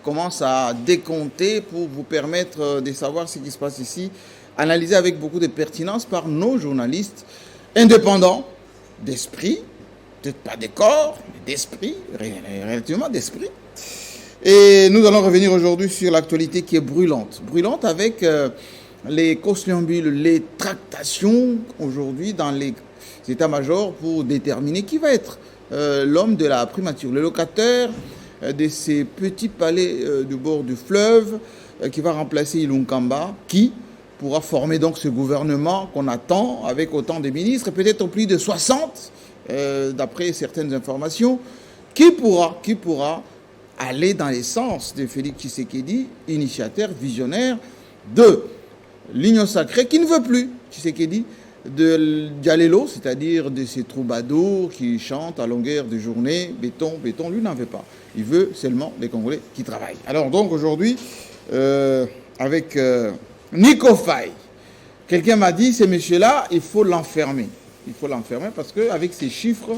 commence à décompter pour vous permettre de savoir ce qui se passe ici, analysé avec beaucoup de pertinence par nos journalistes indépendants, d'esprit, peut-être pas de corps, mais d'esprit, relativement d'esprit. Et nous allons revenir aujourd'hui sur l'actualité qui est brûlante. Brûlante avec les conciliambules, les tractations aujourd'hui dans les états-majors pour déterminer qui va être l'homme de la primature, le locataire de ces petits palais du bord du fleuve qui va remplacer Ilunkamba, qui pourra former donc ce gouvernement qu'on attend avec autant de ministres, peut-être plus de 60, d'après certaines informations, qui pourra aller dans les sens de Félix Tshisekedi, initiateur, visionnaire de l'Union sacrée, qui ne veut plus, Tshisekedi, de Dialelo, c'est-à-dire de ces troubadours qui chantent à longueur de journée, béton, béton, lui n'en veut pas. Il veut seulement les Congolais qui travaillent. Alors donc aujourd'hui, avec Nico Faye, quelqu'un m'a dit, ce monsieur-là, il faut l'enfermer. Il faut l'enfermer parce qu'avec ces chiffres,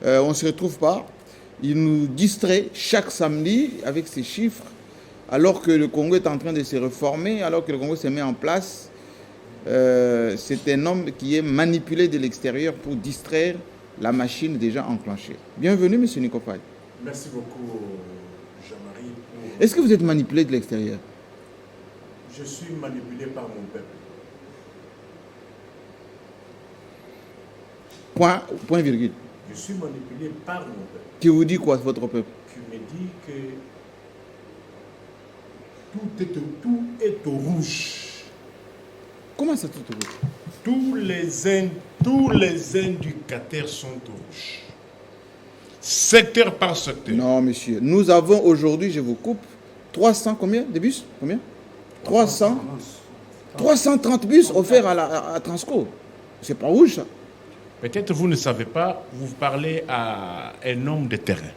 on ne se retrouve pas. Il nous distrait chaque samedi avec ces chiffres, alors que le Congo est en train de se réformer, alors que le Congo se met en place. C'est un homme qui est manipulé de l'extérieur pour distraire la machine déjà enclenchée. Bienvenue, M. Nico Faye. Merci beaucoup, Jean-Marie. Est-ce que vous êtes manipulé de l'extérieur? Je suis manipulé par mon peuple. Point virgule. Je suis manipulé par mon peuple. Qui vous dit quoi, votre peuple? Qui me dit que tout est au rouge. Comment ça, tout au rouge? Tous les indicateurs sont au rouge. Secteur par secteur. Non, monsieur. Nous avons aujourd'hui, je vous coupe, 300 combien de bus? Combien? 330 bus offerts à Transco. C'est pas rouge, ça. Peut-être vous ne savez pas, vous parlez à un homme de terrain.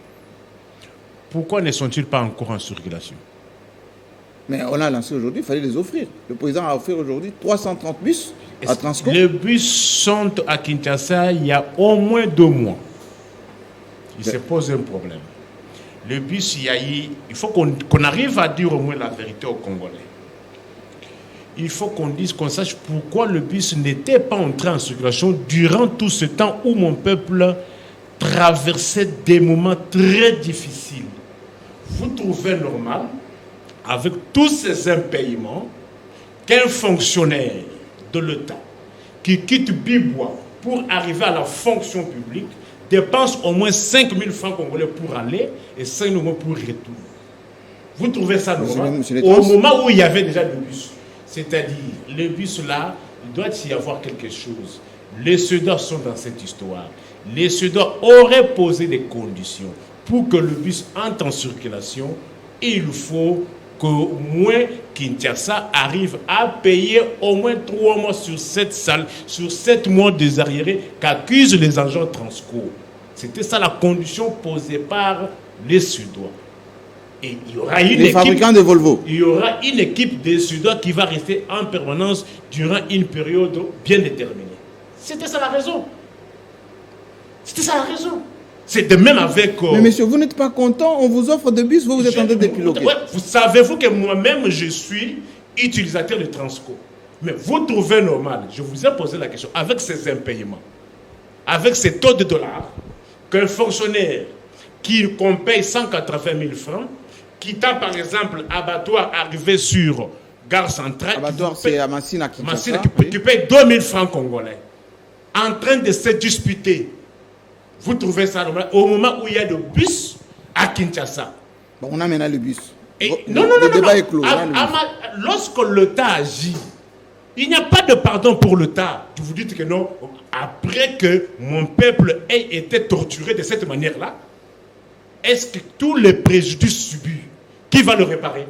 Pourquoi ne sont-ils pas encore en circulation? Mais on a lancé aujourd'hui, il fallait les offrir. Le président a offert aujourd'hui 330 bus à Transco. Les bus sont à Kinshasa il y a au moins 2 mois. Il se pose un problème. Le bus, il faut qu'on arrive à dire au moins la vérité aux Congolais. Il faut qu'on sache pourquoi le bus n'était pas entré en circulation durant tout ce temps où mon peuple traversait des moments très difficiles. Vous trouvez normal, avec tous ces impayements, qu'un fonctionnaire de l'État qui quitte Bibois pour arriver à la fonction publique dépense au moins 5 000 francs congolais pour aller et 5 000 pour retour. Vous trouvez ça normal? Au moment où il y avait déjà le bus. C'est-à-dire, le bus là, il doit y avoir quelque chose. Les soldats sont dans cette histoire. Les soldats auraient posé des conditions pour que le bus entre en circulation. Et il faut qu'au moins Kinshasa arrive à payer au moins 3 mois sur 7 mois des arriérés qu'accusent les agents Transco. C'était ça la condition posée par les Suédois. Et il y aura les fabricants de Volvo. Il y aura une équipe de Suédois qui va rester en permanence durant une période bien déterminée. C'était ça la raison. C'était ça la raison. C'est de même avec... Mais monsieur, vous n'êtes pas content, on vous offre des bus, vous êtes en train de piloter. Ouais, vous savez-vous que moi-même, je suis utilisateur de Transco. Mais vous trouvez normal, je vous ai posé la question, avec ces impayements, avec ces taux de dollars, qu'un fonctionnaire qu'on paye 180 000 francs, quittant par exemple abattoir arrivé sur Gare Centrale, abattoir c'est à Massina qui paye 2 000 francs congolais, en train de se disputer. Vous trouvez ça normal au moment où il y a le bus à Kinshasa? Bon, on a maintenant le bus. Le débat est clos. Lorsque l'État agit, il n'y a pas de pardon pour l'État. Vous dites que non, après que mon peuple ait été torturé de cette manière-là, est-ce que tous les préjudices subis, qui va le réparer?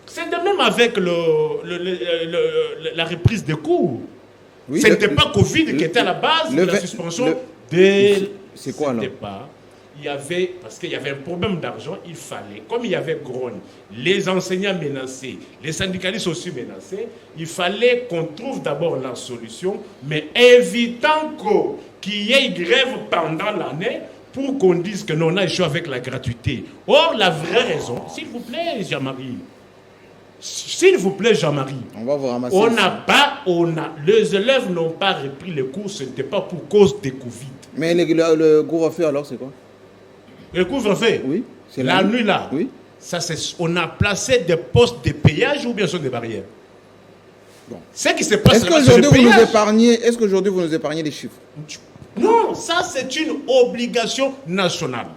C'est de même avec la reprise des cours. Oui, ce n'était pas Covid qui était à la base de la suspension des... C'est quoi alors? Parce qu'il y avait un problème d'argent, il fallait, comme il y avait grogne, les enseignants menacés, les syndicalistes aussi menacés, il fallait qu'on trouve d'abord la solution, mais évitant qu'il y ait grève pendant l'année pour qu'on dise que non, on a échoué avec la gratuité. Or, la vraie raison, s'il vous plaît, Jean-Marie, On va vous ramasser. les élèves n'ont pas repris les cours, ce n'était pas pour cause de Covid. Mais le couvre-feu, alors, c'est quoi? Le couvre-feu, Oui. C'est la nuit là, oui. On a placé des postes de péage ou bien sur des barrières. Bon. Ce qui se passe Est-ce qu'aujourd'hui vous nous épargnez les chiffres? Non, ça c'est une obligation nationale.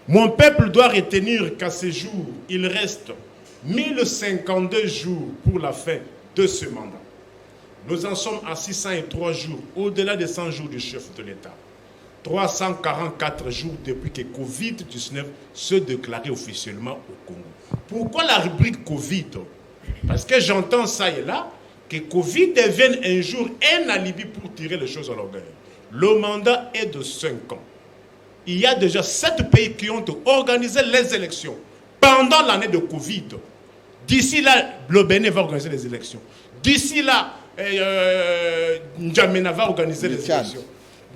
Mon peuple doit retenir qu'à ce jour, il reste 1052 jours pour la fin de ce mandat. Nous en sommes à 603 jours, au-delà des 100 jours du chef de l'État. 344 jours depuis que Covid-19 se déclarait officiellement au Congo. Pourquoi la rubrique Covid? Parce que j'entends ça et là, que Covid devienne un jour un alibi pour tirer les choses à l'orgueil. Le mandat est de 5 ans. Il y a déjà 7 pays qui ont organisé les élections pendant l'année de Covid. D'ici là, le Bénin va organiser les élections. D'ici là, N'Djamena va organiser les élections.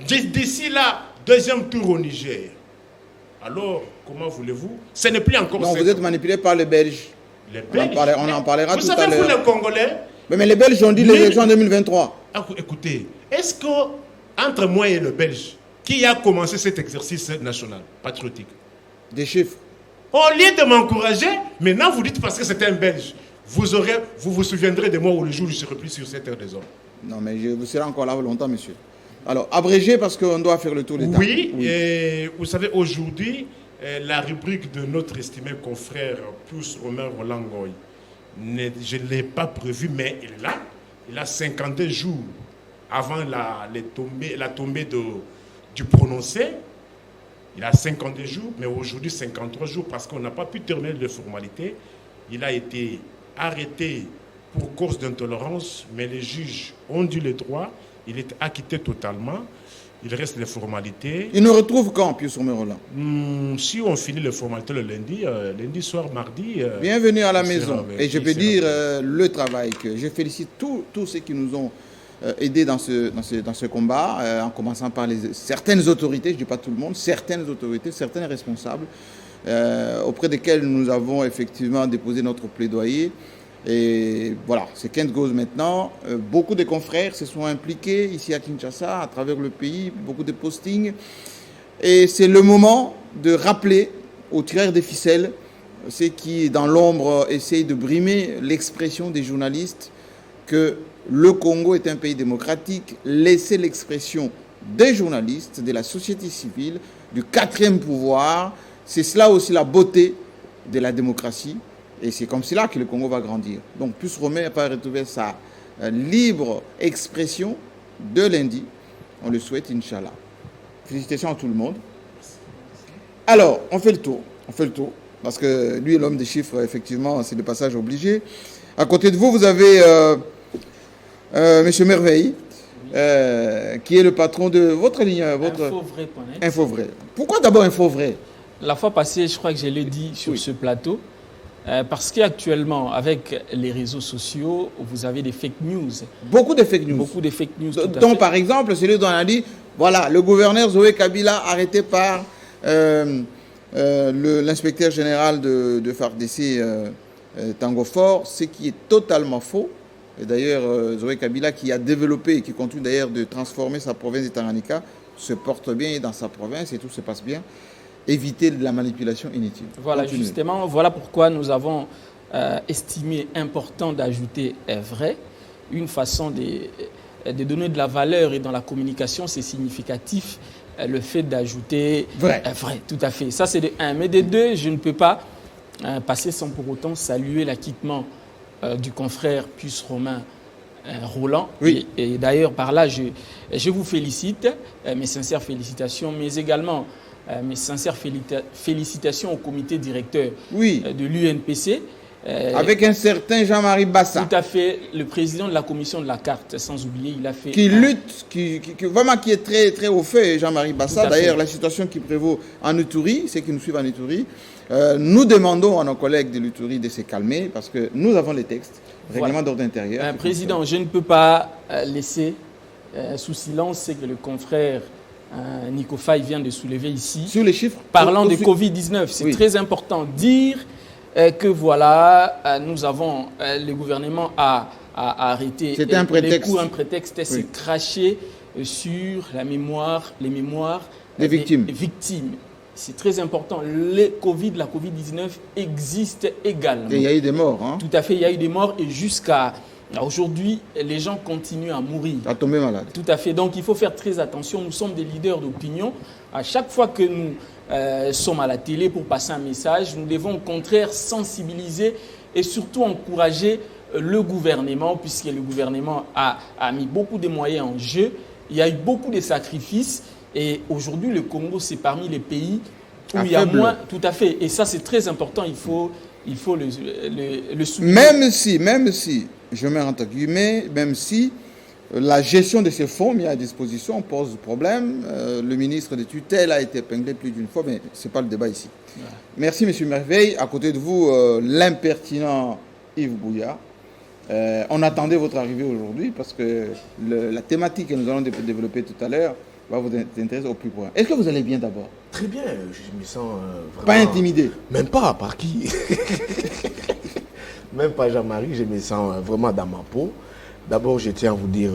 D'ici là, deuxième tour au Niger. Alors, comment voulez-vous? Ce n'est plus encore... Non, vous êtes manipulé par les Belges. Les Belges. On en parlera tout à l'heure. Vous savez, vous les Congolais... Mais les Belges ont dit les élections en 2023. Écoutez, est-ce que entre moi et le Belge, qui a commencé cet exercice national, patriotique? Des chiffres. Au lieu de m'encourager, maintenant vous dites parce que c'était un Belge. Vous vous souviendrez de moi au jour où je serai plus sur cette terre des hommes. Non, mais vous serez encore là longtemps, monsieur. Alors, abrégé parce qu'on doit faire le tour des temps. Oui, et vous savez, aujourd'hui, la rubrique de notre estimé confrère Pius Romain Roland Ngoy, je ne l'ai pas prévu, mais il est là. Il a 52 jours avant la tombée du prononcé. Il a 52 jours, mais aujourd'hui 53 jours parce qu'on n'a pas pu terminer les formalités. Il a été arrêté pour cause d'intolérance, mais les juges ont dû le droit. Il est acquitté totalement. Il reste les formalités. Il nous retrouve quand, Pius Romain Roland? Si on finit les formalités le lundi, lundi soir, mardi... Bienvenue à la maison. Et je peux dire le travail que je félicite tous ceux qui nous ont aidés dans ce combat, en commençant par certaines autorités, je ne dis pas tout le monde, certaines autorités, certains responsables, auprès desquels nous avons effectivement déposé notre plaidoyer. Et voilà, c'est 15 gauze maintenant. Beaucoup de confrères se sont impliqués ici à Kinshasa, à travers le pays, beaucoup de postings. Et c'est le moment de rappeler aux tireurs des ficelles, ceux qui, dans l'ombre, essayent de brimer l'expression des journalistes, que le Congo est un pays démocratique. Laissez l'expression des journalistes, de la société civile, du quatrième pouvoir. C'est cela aussi la beauté de la démocratie. Et c'est comme cela que le Congo va grandir. Donc, Pius Romain n'a pas retrouvé sa libre expression de lundi. On le souhaite, Inch'Allah. Félicitations à tout le monde. Alors, on fait le tour. Parce que lui, l'homme des chiffres, effectivement, c'est le passage obligé. À côté de vous, vous avez M. Merveille, qui est le patron de votre ligne. Infovray.net. Infovray. Pourquoi d'abord Infovray? La fois passée, je crois que je l'ai dit sur ce plateau. Parce qu'actuellement, avec les réseaux sociaux, vous avez des fake news. Beaucoup de fake news. Beaucoup de fake news. Donc, par exemple, celui dont on a dit, voilà, le gouverneur Zoé Kabila arrêté par l'inspecteur général de FARDC, Tango Fort, ce qui est totalement faux. Et d'ailleurs, Zoé Kabila, qui a développé et qui continue d'ailleurs de transformer sa province de Tanganyika, se porte bien dans sa province et tout se passe bien. Éviter de la manipulation inutile. Voilà, justement, voilà pourquoi nous avons estimé important d'ajouter vrai. Une façon de donner de la valeur et dans la communication, c'est significatif le fait d'ajouter vrai, tout à fait. Ça, c'est de un. Mais de deux, je ne peux pas passer sans pour autant saluer l'acquittement du confrère Pius Romain Roland. Oui. Et d'ailleurs, par là, je vous félicite, mes sincères félicitations, mais également mes sincères félicitations au comité directeur de l'UNPC. Avec un certain Jean-Marie Bassa. Tout à fait, le président de la commission de la carte, sans oublier, il a fait... Qui lutte, vraiment qui est très, très au fait, Jean-Marie Bassa. D'ailleurs, la situation qui prévaut en Ituri, ceux qui nous suivent en Ituri, nous demandons à nos collègues de l'Ituri de se calmer parce que nous avons les textes, règlement d'ordre intérieur. Président, je ne peux pas laisser sous silence ce que le confrère Nico Faye vient de soulever ici. Sur les chiffres. Parlant de Covid-19, c'est très important de dire que voilà, le gouvernement a arrêté. C'était un prétexte. Un prétexte, c'est cracher sur les mémoires des victimes. C'est très important. La Covid-19 existe également. Et il y a eu des morts. Hein? Tout à fait, il y a eu des morts et jusqu'à aujourd'hui, les gens continuent à mourir. À tomber malade. Tout à fait. Donc il faut faire très attention. Nous sommes des leaders d'opinion. À chaque fois que nous sommes à la télé pour passer un message, nous devons au contraire sensibiliser et surtout encourager le gouvernement, puisque le gouvernement a mis beaucoup de moyens en jeu. Il y a eu beaucoup de sacrifices. Et aujourd'hui, le Congo, c'est parmi les pays où il y a moins. Tout à fait. Et ça, c'est très important. Il faut le souligner. Même si, je mets entre guillemets, même si la gestion de ces fonds mis à disposition pose problème, le ministre de tutelle a été épinglé plus d'une fois, mais ce n'est pas le débat ici. Ouais. Merci, M. Merveille. À côté de vous, l'impertinent Yves Bouya. On attendait votre arrivée aujourd'hui parce que la thématique que nous allons développer tout à l'heure va vous intéresser au plus point. Est-ce que vous allez bien d'abord? Très bien, je me sens vraiment... Pas intimidé? Même pas, par qui? Même pas Jean-Marie, je me sens vraiment dans ma peau. D'abord, je tiens à vous dire,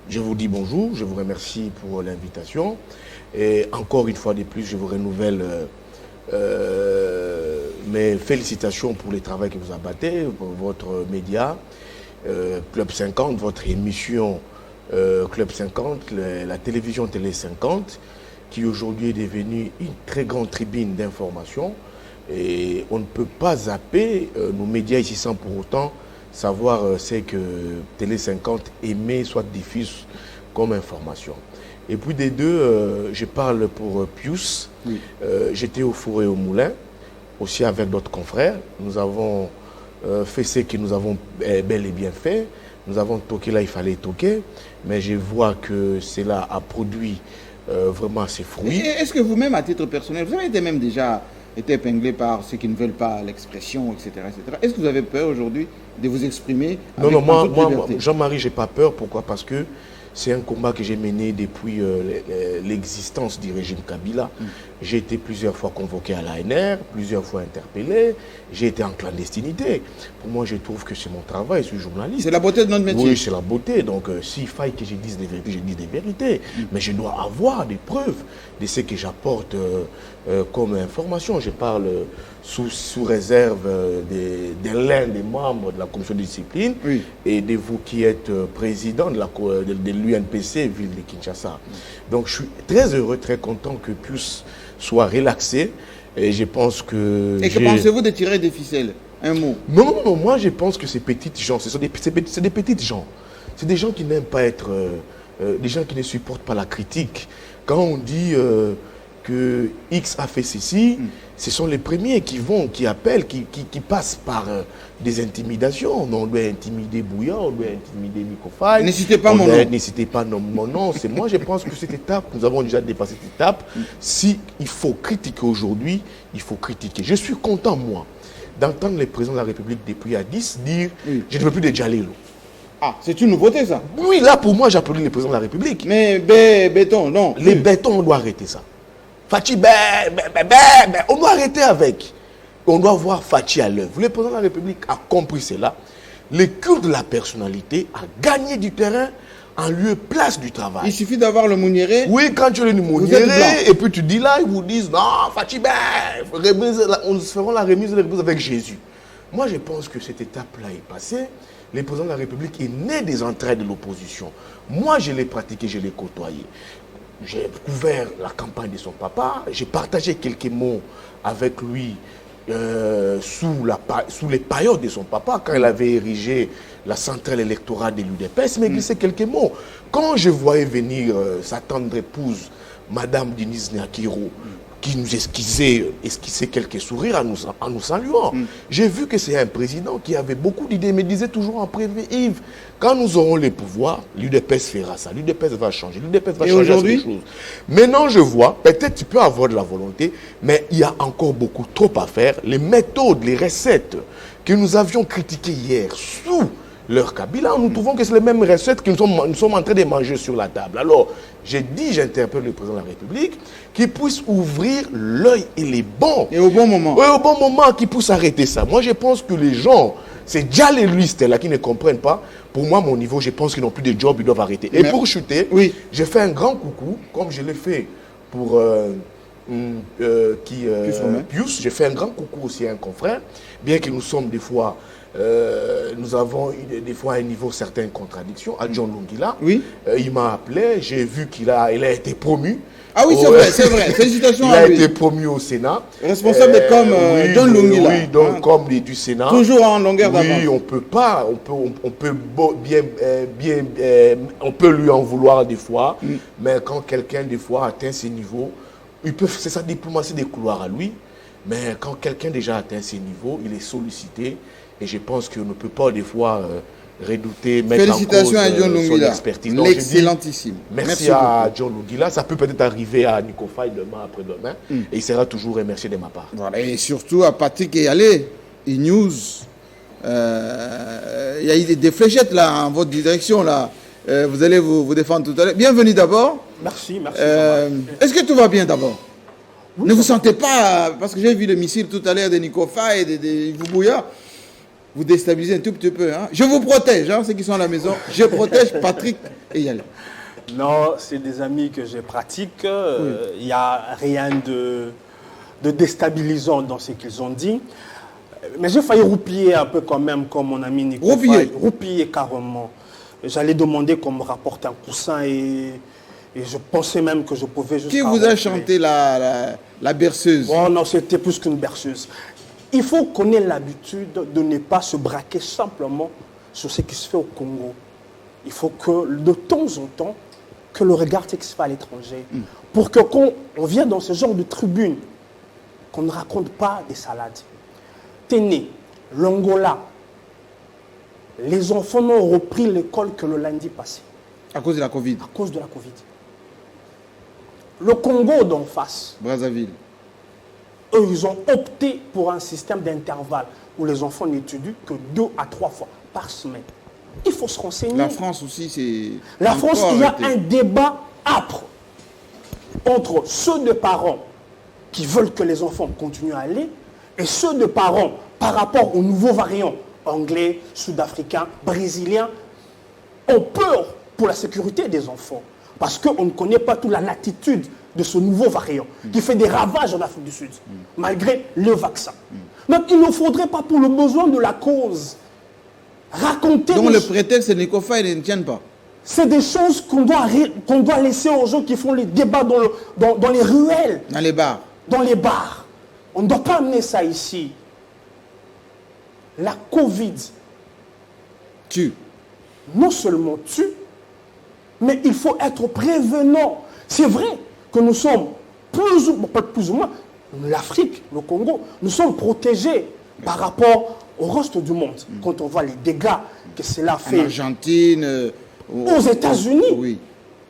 je vous dis bonjour, je vous remercie pour l'invitation. Et encore une fois de plus, je vous renouvelle mes félicitations pour le travail que vous abattez, pour votre média, Club 50, votre émission Club 50, la télévision Télé 50, qui aujourd'hui est devenue une très grande tribune d'information. Et on ne peut pas zapper nos médias ici sans pour autant savoir ce que Télé 50 émet, soit diffuse comme information. Et puis des deux, je parle pour Pius. Oui. J'étais au four et au moulin, aussi avec d'autres confrères. Nous avons fait ce que nous avons bel et bien fait. Nous avons toqué là, il fallait toquer. Mais je vois que cela a produit vraiment ses fruits. Est-ce que vous-même, à titre personnel, vous avez été même déjà été épinglé par ceux qui ne veulent pas l'expression, etc. etc. Est-ce que vous avez peur aujourd'hui de vous exprimer avec moi, Jean-Marie, je n'ai pas peur. Pourquoi? Parce que c'est un combat que j'ai mené depuis l'existence du régime Kabila. J'ai été plusieurs fois convoqué à l'ANR, plusieurs fois interpellé. J'ai été en clandestinité. Pour moi, je trouve que c'est mon travail, je suis journaliste. C'est la beauté de notre métier. Oui, c'est la beauté. Donc, s'il faille que je dise des vérités, je dis des vérités. Mais je dois avoir des preuves de ce que j'apporte comme information. Je parle sous réserve de l'un des membres de la commission de discipline et de vous qui êtes président de l'UNPC, ville de Kinshasa. Donc, je suis très heureux, très content que Pius soit relaxé. Et je pense que... Et que pensez-vous de tirer des ficelles? Un mot? Non, moi je pense que ces petites gens, c'est des petites gens. C'est des gens qui n'aiment pas être... des gens qui ne supportent pas la critique. Quand on dit que X a fait ceci, ce sont les premiers qui appellent, qui passent par des intimidations. On doit intimider Bouya, on doit intimider Nico Faye. N'hésitez pas mon nom. N'hésitez pas mon nom. C'est moi, je pense que cette étape, nous avons déjà dépassé cette étape. Si il faut critiquer aujourd'hui, il faut critiquer. Je suis content, moi, d'entendre le président de la République depuis Addis dire je ne veux plus de Djalilo. Ah, c'est une nouveauté, ça? Oui, là, pour moi, j'applaudis le président de la République. Mais béton, non. Les bétons, on doit arrêter ça. Fachi, on doit arrêter avec. On doit voir Fachi à l'œuvre. Le président de la République a compris cela. Le culte de la personnalité a gagné du terrain en lieu place du travail. Il suffit d'avoir le Mouniéré. Oui, quand tu es le Mouniéré, et puis tu dis là, ils vous disent, non, Fachi, on fera la remise avec Jésus. Moi, je pense que cette étape-là est passée. Le président de la République est né des entrailles de l'opposition. Moi, je l'ai pratiqué, je l'ai côtoyé. J'ai couvert la campagne de son papa. J'ai partagé quelques mots avec lui sous les paillotes de son papa, quand il avait érigé la centrale électorale de l'UDPS, mais glissé quelques mots. Quand je voyais venir sa tendre épouse, Madame Denise Nyakiro, qui nous esquissait quelques sourires en nous saluant. J'ai vu que c'est un président qui avait beaucoup d'idées, mais disait toujours en privé, Yves, quand nous aurons les pouvoirs, l'UDPS fera ça, l'UDPS va changer, l'UDPS va changer les choses. Maintenant, je vois, peut-être tu peux avoir de la volonté, mais il y a encore beaucoup trop à faire. Les méthodes, les recettes que nous avions critiquées hier sous leur Kabila, nous trouvons que c'est les mêmes recettes que nous sommes en train de manger sur la table. Alors, j'interpelle le président de la République, qu'il puisse ouvrir l'œil et les bons. Et au bon moment. Oui, au bon moment, qu'il puisse arrêter ça. Moi, je pense que les gens, c'est déjà les listes là qui ne comprennent pas. Pour moi, mon niveau, je pense qu'ils n'ont plus de job, ils doivent arrêter. Et pour chuter, oui, j'ai fait un grand coucou, comme je l'ai fait pour Pius. J'ai fait un grand coucou aussi à un confrère, bien que nous sommes des fois, nous avons des fois à un niveau certaines contradictions. À John Lungila, oui. Il m'a appelé, j'ai vu qu'il a été promu. Ah oui, c'est vrai. Félicitations à lui. Il a été promu au Sénat. Responsable de com John Lungila. Oui, donc comme du Sénat. Toujours en longueur d'avance. Oui, on peut lui en vouloir des fois, mais quand quelqu'un des fois atteint ces niveaux, c'est sa diplomatie des couloirs à lui, mais quand quelqu'un déjà atteint ces niveaux, il est sollicité, et je pense qu'on ne peut pas des fois redouter, mettre en cause à John son Lungila, expertise. l'excellentissime. Merci à John Lungila. Ça peut peut-être arriver à Nico Faye demain, après-demain, et il sera toujours remercié de ma part. Voilà, et surtout à Patrick Eyalé, e-News. Il y a eu des fléchettes là en votre direction là. Vous allez vous défendre tout à l'heure. Bienvenue d'abord. Merci. Est-ce que tout va bien d'abord? Oui, ne vous sentez pas, parce que j'ai vu le missile tout à l'heure de Nico Faye et de Vubouya, vous déstabilisez un tout petit peu. Hein. Je vous protège, hein, ceux qui sont à la maison. Je protège Patrick et Yale. Non, c'est des amis que je pratique. Il n'y a rien de déstabilisant dans ce qu'ils ont dit. Mais j'ai failli roupiller un peu quand même, comme mon ami Nico Faye. Roupiller carrément. J'allais demander qu'on me rapporte un coussin et je pensais même que je pouvais juste... Qui vous a chanté la berceuse? Oh non, c'était plus qu'une berceuse. Il faut qu'on ait l'habitude de ne pas se braquer simplement sur ce qui se fait au Congo. Il faut que, de temps en temps, que le regard ce qui se fait à l'étranger. Pour que quand on vient dans ce genre de tribune, qu'on ne raconte pas des salades. Téné, l'Angola, les enfants n'ont repris l'école que le lundi passé. À cause de la Covid. À cause de la Covid. Le Congo d'en face. Brazzaville. Eux, ils ont opté pour un système d'intervalle où les enfants n'étudient que 2 à 3 fois par semaine. Il faut se renseigner. La France aussi, c'est... La France, il y a un débat âpre entre ceux de parents qui veulent que les enfants continuent à aller et ceux de parents par rapport aux nouveaux variants anglais, sud-africains, brésiliens ont peur pour la sécurité des enfants parce qu'on ne connaît pas toute la latitude de ce nouveau variant qui fait des ravages en Afrique du Sud, malgré le vaccin. Donc il ne faudrait pas, pour le besoin de la cause, raconter... Donc le prétexte de Nico Faye ne tiennent pas. C'est des choses qu'on doit laisser aux gens qui font les débats dans les ruelles. Dans les bars. Dans les bars. On ne doit pas amener ça ici. La Covid tue. Non seulement tue, mais il faut être prévenant. C'est vrai que nous sommes plus ou moins, l'Afrique, le Congo, nous sommes protégés par rapport au reste du monde. Quand on voit les dégâts que cela fait. En Argentine, aux États-Unis, oui.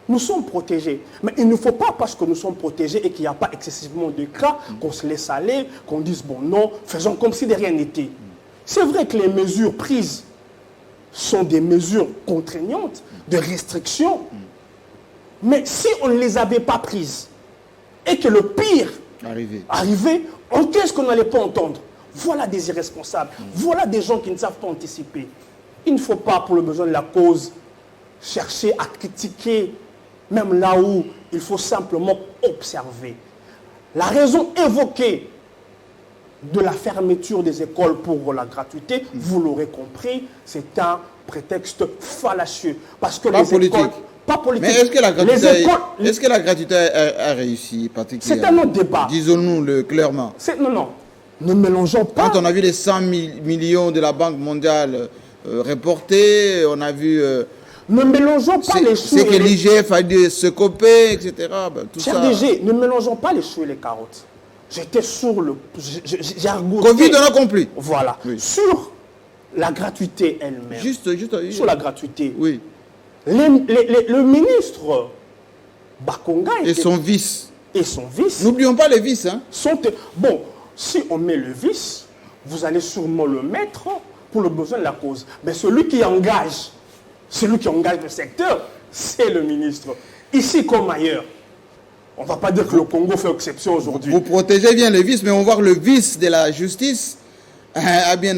Nous sommes protégés. Mais il ne faut pas, parce que nous sommes protégés et qu'il n'y a pas excessivement de cas, qu'on se laisse aller, qu'on dise, bon non, faisons comme si de rien n'était. C'est vrai que les mesures prises sont des mesures contraignantes, de restriction. Mais si on ne les avait pas prises et que le pire arrivait, qu'est-ce qu'on n'allait pas entendre? Voilà des irresponsables. Voilà des gens qui ne savent pas anticiper. Il ne faut pas, pour le besoin de la cause, chercher à critiquer, même là où il faut simplement observer. La raison évoquée de la fermeture des écoles pour la gratuité, vous l'aurez compris, c'est un prétexte fallacieux. Parce que pas les politique. écoles... Pas politique. Mais est-ce que la gratuité a réussi, Patrick? C'est un autre débat. Disons-nous clairement. Non. Ne mélangeons pas. Quand on a vu les 100 millions de la Banque mondiale reportés, on a vu... ne mélangeons pas les choux. C'est que l'IGF a dû se coper, etc. Cher DG, ne mélangeons pas les choux et les carottes. J'étais sur le... J'ai argoté... Covid, on a compris. Voilà. Oui. Sur la gratuité elle-même. Juste. Sur la gratuité. Oui. Le ministre Bakonga... Et son vice. Et son vice... N'oublions pas les vices. Hein. Bon, si on met le vice, vous allez sûrement le mettre pour le besoin de la cause. Mais celui qui engage le secteur, c'est le ministre. Ici comme ailleurs. On ne va pas dire que le Congo fait exception aujourd'hui. Vous protégez bien le vice, mais on voit que le vice de la justice a bien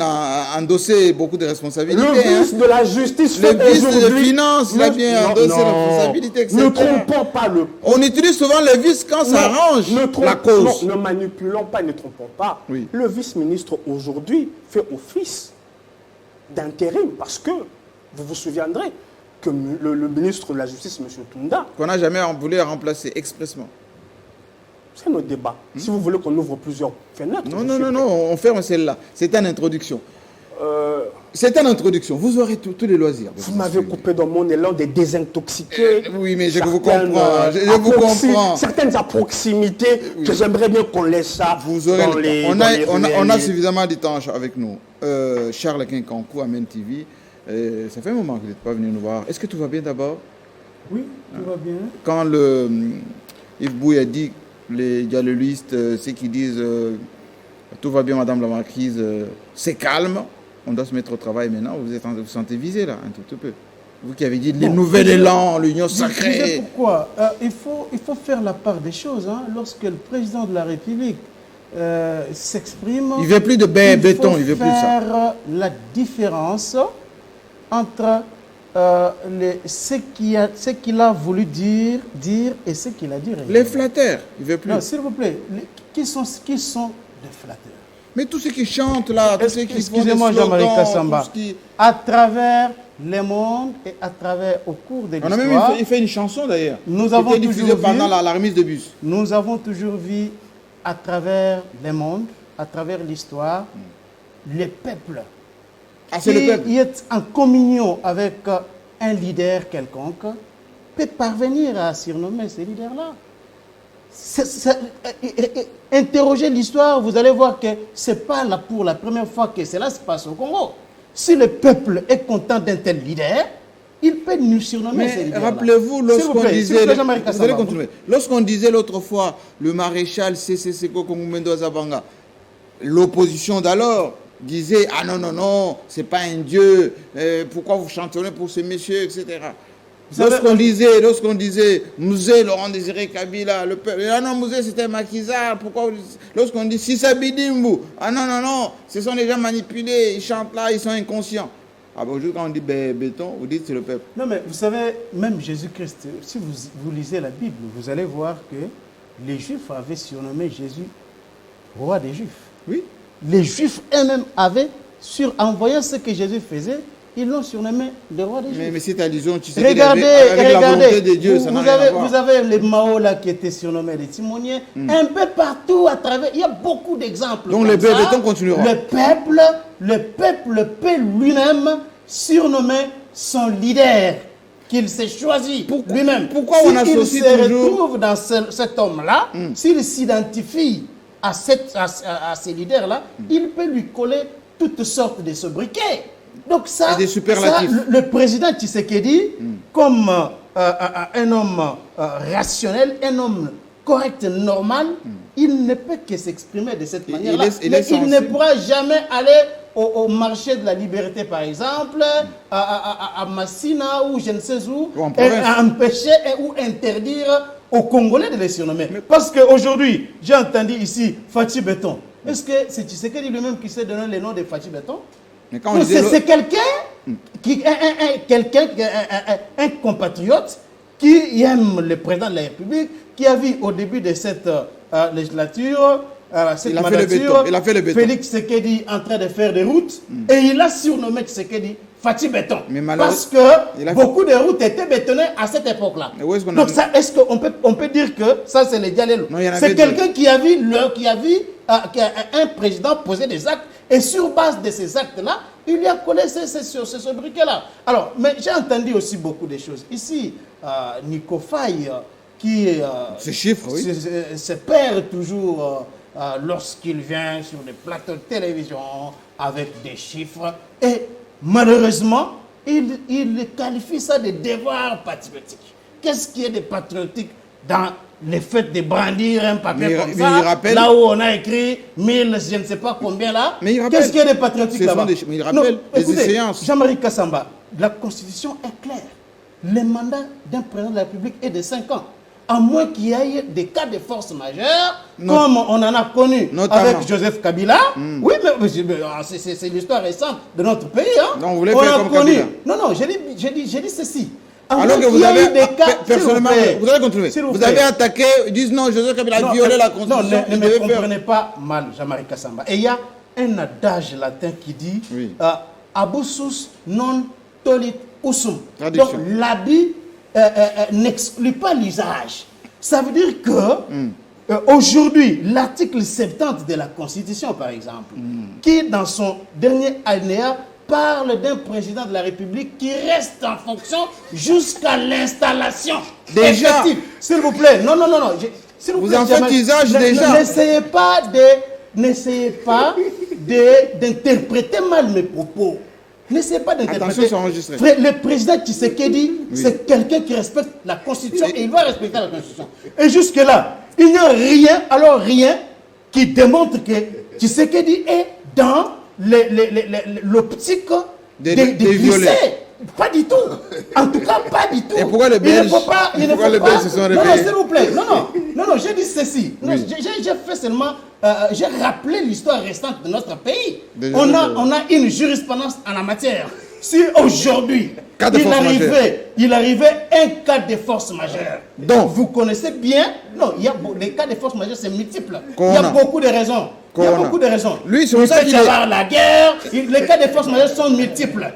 endossé beaucoup de responsabilités. Le vice de la justice le fait vice de aujourd'hui... finance, il a bien endossé les responsabilités, etc. Ne trompons pas le... On utilise souvent le vice quand ça arrange la cause. Non, ne manipulons pas, ne trompons pas. Oui. Le vice-ministre aujourd'hui fait office d'intérim parce que, vous vous souviendrez, que le ministre de la Justice, M. Tunda... Qu'on n'a jamais voulu remplacer expressement. C'est notre débat. Si vous voulez qu'on ouvre plusieurs fenêtres... Non, on ferme celle-là. C'est une introduction. C'est une introduction. Vous aurez tous les loisirs. Vous m'avez coupé dans mon élan de désintoxiquer. Oui, mais je vous comprends. Je vous comprends. Certaines à proximité que j'aimerais bien qu'on laisse ça vous aurez dans les... On a suffisamment de temps avec nous. Charles Kinkankou, Amen TV. Ça fait un moment que vous n'êtes pas venu nous voir. Est-ce que tout va bien d'abord? Oui, tout va bien. Quand Yves Bouy a dit, les dialoguistes, ceux qui disent tout va bien, Madame la Marquise, c'est calme, on doit se mettre au travail maintenant, vous vous sentez visé là, un tout peu. Vous qui avez dit les nouvel élan, l'union sacrée. Je sais pourquoi. Il faut faire la part des choses. Hein. Lorsque le président de la République s'exprime, il ne veut plus de béton, il veut plus de ça. Faire la différence entre ce qu'il a voulu dire et ce qu'il a dit réellement. Les flatteurs, il veut plus. Non, s'il vous plaît, qui sont des flatteurs? Mais tous ceux qui chantent là, tous ceux qui font des excusez-moi, Jean-Marie slogans, Kassamba, à travers les mondes et à travers au cours de l'histoire. On a même fait une chanson d'ailleurs. Nous avons diffusée toujours pendant vu, la remise de bus. Nous avons toujours vu à travers les mondes, à travers l'histoire, les peuples c'est le peuple qui est en communion avec un leader quelconque peut parvenir à surnommer ces leaders-là. Interrogez l'histoire, vous allez voir que ce n'est pas là pour la première fois que cela se passe au Congo. Si le peuple est content d'un tel leader, il peut nous surnommer ces leaders-là. Rappelez-vous, lorsqu'on disait l'autre fois, le maréchal C.C. Seko Kongumendo Zabanga, l'opposition d'alors disait « Ah non, c'est pas un dieu, pourquoi vous chantonnez pour ce monsieur, etc. » Lorsqu'on disait Mouzé, Laurent Désiré Kabila, le peuple, ah non, Mouzé c'était Makiza, pourquoi lorsqu'on dit Sissa Bidimbu, ah non, ce sont les gens manipulés, ils chantent là, ils sont inconscients. Ah bon, aujourd'hui quand on dit béton, vous dites c'est le peuple. Non mais vous savez, même Jésus-Christ, si vous lisez la Bible, vous allez voir que les Juifs avaient surnommé Jésus roi des Juifs. Oui. Les Juifs eux-mêmes avaient, en voyant ce que Jésus faisait, ils l'ont surnommé le roi des Juifs. Mais cette allusion, tu sais, regardez, avec la volonté de Dieu, ça n'a rien à voir. Vous avez les Mao là qui étaient surnommés les timoniers, un peu partout à travers. Il y a beaucoup d'exemples. Donc le béton continuera. Le peuple peut lui-même surnommer son leader qu'il s'est choisi lui-même. Pourquoi on associe toujours... S'il se retrouve dans cet homme-là, s'il s'identifie à ces leaders-là, il peut lui coller toutes sortes de sobriquets. Donc ça, le président Tshisekedi, comme un homme rationnel, un homme correct, normal, il ne peut que s'exprimer de cette manière-là. Il ne pourra jamais aller au marché de la liberté, par exemple, à Massina ou je ne sais où, empêcher ou interdire aux Congolais de les surnommer. Parce qu'aujourd'hui, j'ai entendu ici Fachi Béton. Est-ce que c'est Tshisekedi lui-même qui s'est donné le nom de Fachi Béton? C'est un compatriote qui aime le président de la République, qui a vu au début de cette législature, Félix Tshisekedi en train de faire des routes, et il a surnommé Tshisekedi Fachi Béton. Parce que beaucoup de routes étaient bétonnées à cette époque-là. Donc est-ce qu'on peut dire que ça c'est le Dialelo? C'est quelqu'un qui a vu un président poser des actes, et sur base de ces actes-là, il lui a collé ce briquet-là. Alors, mais j'ai entendu aussi beaucoup de choses. Ici, Nico Faye, qui se perd toujours lorsqu'il vient sur des plateaux de télévision avec des chiffres. Et malheureusement, il qualifie ça de devoir patriotique. Qu'est-ce qui est de patriotique dans le fait de brandir un papier Mais comme il ça, rappelle, là où on a écrit 1000, je ne sais pas combien là. Qu'est-ce qu'il y a de patriotique là-bas? Mais il rappelle les échéances. Jean-Marie Kassamba, la Constitution est claire. Le mandat d'un président de la République est de 5 ans. À moins qu'il y ait des cas de force majeure, comme on en a connu avec Joseph Kabila. Oui, mais c'est l'histoire récente de notre pays. Hein. Non, vous voulez faire comme Kabila. Non, j'ai dit ceci. Alors que vous avez, personnellement, vous avez continué. Vous avez attaqué, ils disent non, Joseph Kabila a violé la Constitution. Non, ne me comprenez pas mal, Jean-Marie Kassamba. Et il y a un adage latin qui dit Abussus non tolit usum. Donc l'habit n'exclut pas l'usage. Ça veut dire que aujourd'hui, l'article 70 de la Constitution, par exemple, qui dans son dernier alinéa parle d'un président de la République qui reste en fonction jusqu'à l'installation effective. S'il vous plaît, non. S'il vous plaît, en faites usage déjà. N'essayez pas d'interpréter mal mes propos. N'essayez pas d'interpréter. Le président Tshisekedi, c'est quelqu'un qui respecte la Constitution et il va respecter la Constitution. Et jusque-là, il n'y a rien qui démontre que Tshisekedi est dans l'optique de glisser. Pas du tout. En tout cas, pas du tout. Et pourquoi les Belges se sont réveillés? Non, s'il vous plaît. Non, j'ai dit ceci. J'ai fait seulement... j'ai rappelé l'histoire restante de notre pays. On a une jurisprudence en la matière. Si aujourd'hui, il arrivait un cas de force majeure, donc vous connaissez bien... Non, les cas de force majeure, c'est multiple. Il y a beaucoup de raisons. Lui, c'est ça qu'il a la guerre. Les cas de force majeure sont multiples.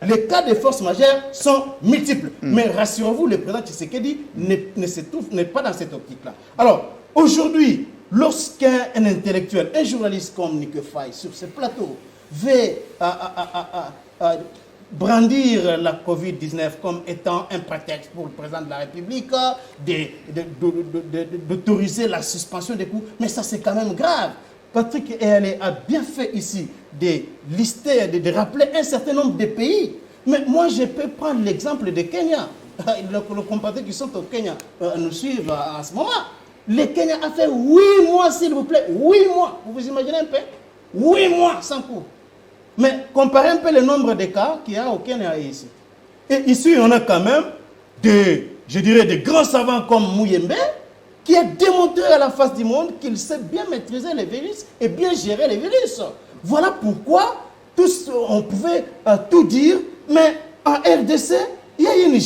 Les cas de force majeure sont multiples. Mais rassurez-vous, le président Tshisekedi n'est pas dans cette optique-là. Alors, aujourd'hui, lorsqu'un intellectuel, un journaliste comme Nick Faye, sur ce plateau, veut brandir la Covid-19 comme étant un prétexte pour le président de la République, d'autoriser la suspension des coûts, mais ça c'est quand même grave. Patrick Eyalé a bien fait ici de lister, de rappeler un certain nombre de pays. Mais moi, je peux prendre l'exemple de Kenya. Les compatriotes qui sont au Kenya nous suivent en ce moment. Le Kenya a fait 8 mois, s'il vous plaît. 8 mois. Vous vous imaginez un peu? 8 mois sans cours. Mais comparez un peu le nombre de cas qu'il y a au Kenya et ici. Et ici, on a quand même des grands savants comme Muyembe, qui a démontré à la face du monde qu'il sait bien maîtriser les virus et bien gérer les virus. Voilà pourquoi on pouvait tout dire, mais en RDC, il y a une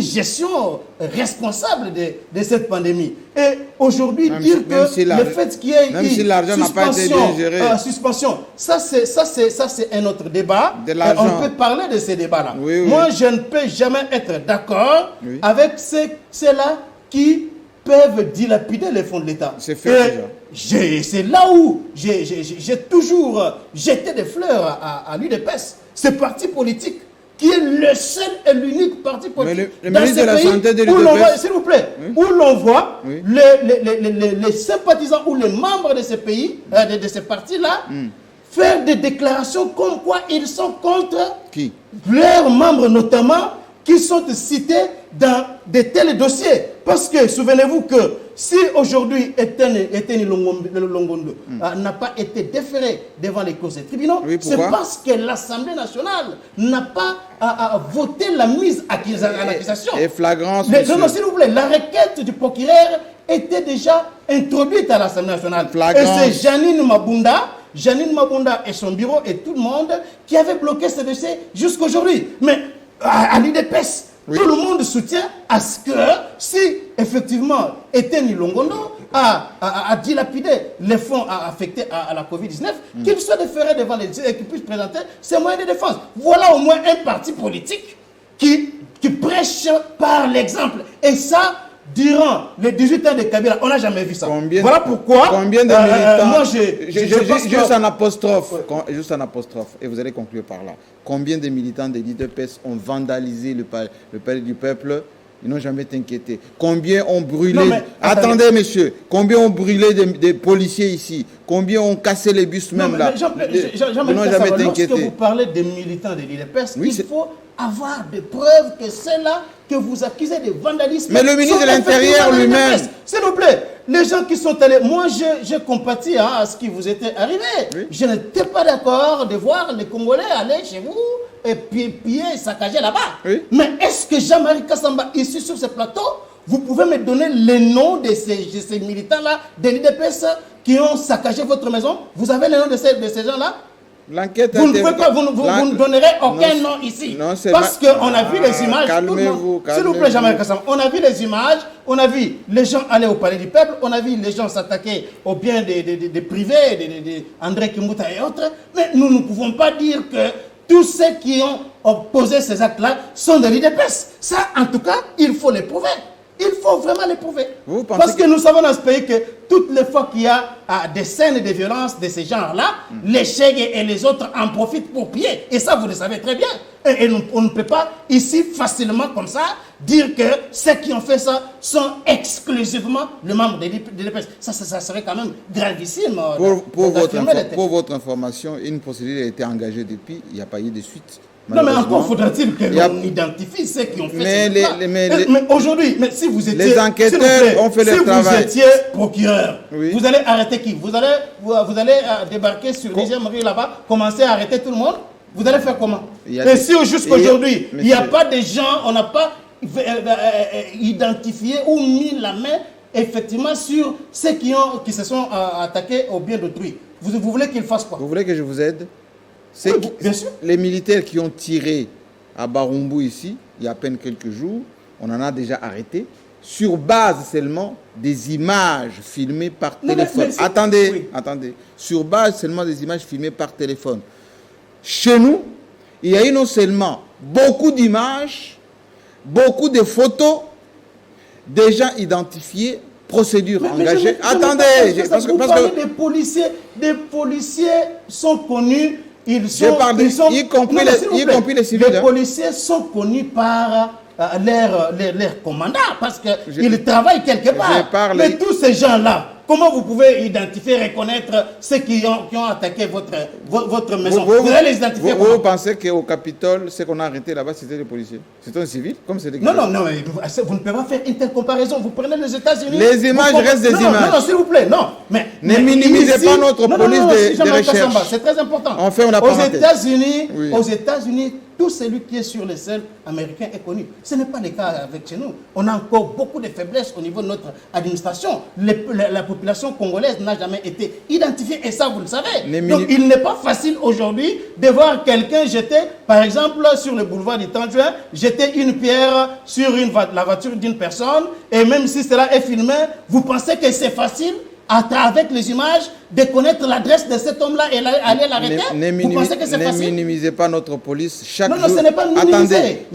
gestion responsable de cette pandémie. Et aujourd'hui, dire que le fait qu'il y ait une suspension, ça c'est un autre débat. On peut parler de ces débats-là. Moi, je ne peux jamais être d'accord avec ceux-là qui peuvent dilapider les fonds de l'État. C'est fait déjà. C'est là où j'ai toujours jeté des fleurs à l'UDPS, ce parti politique qui est le seul et l'unique parti politique dans ce pays où l'on voit, s'il vous plaît, où l'on voit les sympathisants ou les membres de ce pays, de ce parti-là, faire des déclarations comme quoi ils sont contre leurs membres notamment, qui sont cités dans de tels dossiers. Parce que, souvenez-vous que si aujourd'hui Etienne Longondo n'a pas été déféré devant les cours des tribunaux, c'est parce que l'Assemblée nationale n'a pas voté la mise en accusation. Et flagrance. Non, s'il vous plaît, la requête du procureur était déjà introduite à l'Assemblée nationale. Flagrance. Et c'est Janine Mabunda et son bureau et tout le monde qui avait bloqué ce dossier jusqu'aujourd'hui. Mais à l'UDPS, tout le monde soutient à ce que si effectivement Etienne Longondo a dilapidé les fonds affectés à la Covid-19, qu'il soit déféré devant les juges et qu'il puisse présenter ses moyens de défense. Voilà au moins un parti politique qui prêche par l'exemple. Et ça, durant les 18 ans de Kabila, on n'a jamais vu ça. Voilà pourquoi. Combien de militants? Moi, juste un apostrophe, et vous allez conclure par là. Combien de militants de l'UDPS ont vandalisé le palais du peuple Ils n'ont jamais été inquiétés. Combien ont brûlé... Attendez, monsieur. Combien ont brûlé des policiers ici? Combien ont cassé les bus même là? Ils n'ont jamais été inquiétés. Lorsque vous parlez des militants de l'IDPS, il faut avoir des preuves que ceux-là que vous accusez de vandalisme... Mais le ministre de l'Intérieur lui-même... S'il vous plaît, les gens qui sont allés... Moi, je compatis à ce qui vous était arrivé. Oui. Je n'étais pas d'accord de voir les Congolais aller chez vous et piller et saccager là-bas. Oui. Mais est-ce que Jean-Marie Kassamba, ici sur ce plateau, vous pouvez me donner les noms de ces militants-là, de l'IDPS, qui ont saccagé votre maison? Vous avez les noms de ces gens-là? L'enquête vous ne donnerez aucun nom ici. Non, parce qu'on a vu les images. Calmez-vous. S'il vous plaît, Jean-Marie Kassamba. On a vu les images, on a vu les gens aller au palais du peuple, on a vu les gens s'attaquer aux biens des privés, André Kimbuta et autres. Mais nous ne pouvons pas dire que tous ceux qui ont posé ces actes-là sont de l'IDPS. Ça, en tout cas, il faut les prouver. Il faut vraiment les prouver. Parce que nous savons dans ce pays que toutes les fois qu'il y a des scènes de violence de ce genre-là, les Cheikh et les autres en profitent pour piller. Et ça, vous le savez très bien. Et on ne peut pas, ici, facilement comme ça, dire que ceux qui ont fait ça sont exclusivement le membre de l'IDPS. Ça serait quand même gravissime. Pour votre information, une procédure a été engagée depuis, il n'y a pas eu de suite. Non, mais encore faudra-t-il que l'on identifie ceux qui ont fait ça. Mais aujourd'hui, si vous étiez... Les enquêteurs ont fait leur travail. Si vous étiez procureur, vous allez arrêter qui? Vous allez débarquer sur 10e rue là-bas, commencer à arrêter tout le monde? Vous allez faire comment? Et si jusqu'aujourd'hui, il n'y a pas de gens, on n'a pas identifié ou mis la main effectivement sur ceux qui se sont attaqués au bien d'autrui, vous voulez qu'ils fassent quoi? Vous voulez que je vous aide? Oui, bien sûr. Les militaires qui ont tiré à Barumbu ici, il y a à peine quelques jours, on en a déjà arrêté, sur base seulement des images filmées par téléphone. Attendez. Sur base seulement des images filmées par téléphone. Chez nous, il y a eu non seulement beaucoup d'images, beaucoup de photos, déjà identifiées, procédures engagées. Attendez, parce que des policiers sont connus. Y compris les civils. Les policiers sont connus par leur commandant parce qu'ils travaillent quelque part. Mais tous ces gens-là, comment vous pouvez identifier, reconnaître ceux qui ont attaqué votre maison? Vous allez les identifier. Vous pensez qu'au Capitole, ceux qu'on a arrêtés là-bas, c'était des policiers? C'était un civil, comme c'est des... Non, mais vous ne pouvez pas faire une telle comparaison. Vous prenez les États-Unis. Les images restent des images. Non, s'il vous plaît, non. Mais ne minimisez pas notre police de recherche. C'est très important. On fait Aux États-Unis, tout celui qui est sur les scènes américaines est connu. Ce n'est pas le cas avec chez nous. On a encore beaucoup de faiblesses au niveau de notre administration. La population congolaise n'a jamais été identifiée et ça, vous le savez. Donc, il n'est pas facile aujourd'hui de voir quelqu'un jeter, par exemple, sur le boulevard du 30 juin, jeter une pierre sur la voiture d'une personne et même si cela est filmé, vous pensez que c'est facile avec les images, de connaître l'adresse de cet homme-là et aller l'arrêter? Vous pensez que c'est facile? Ne minimisez pas notre police. Chaque jour, ce n'est pas minimiser.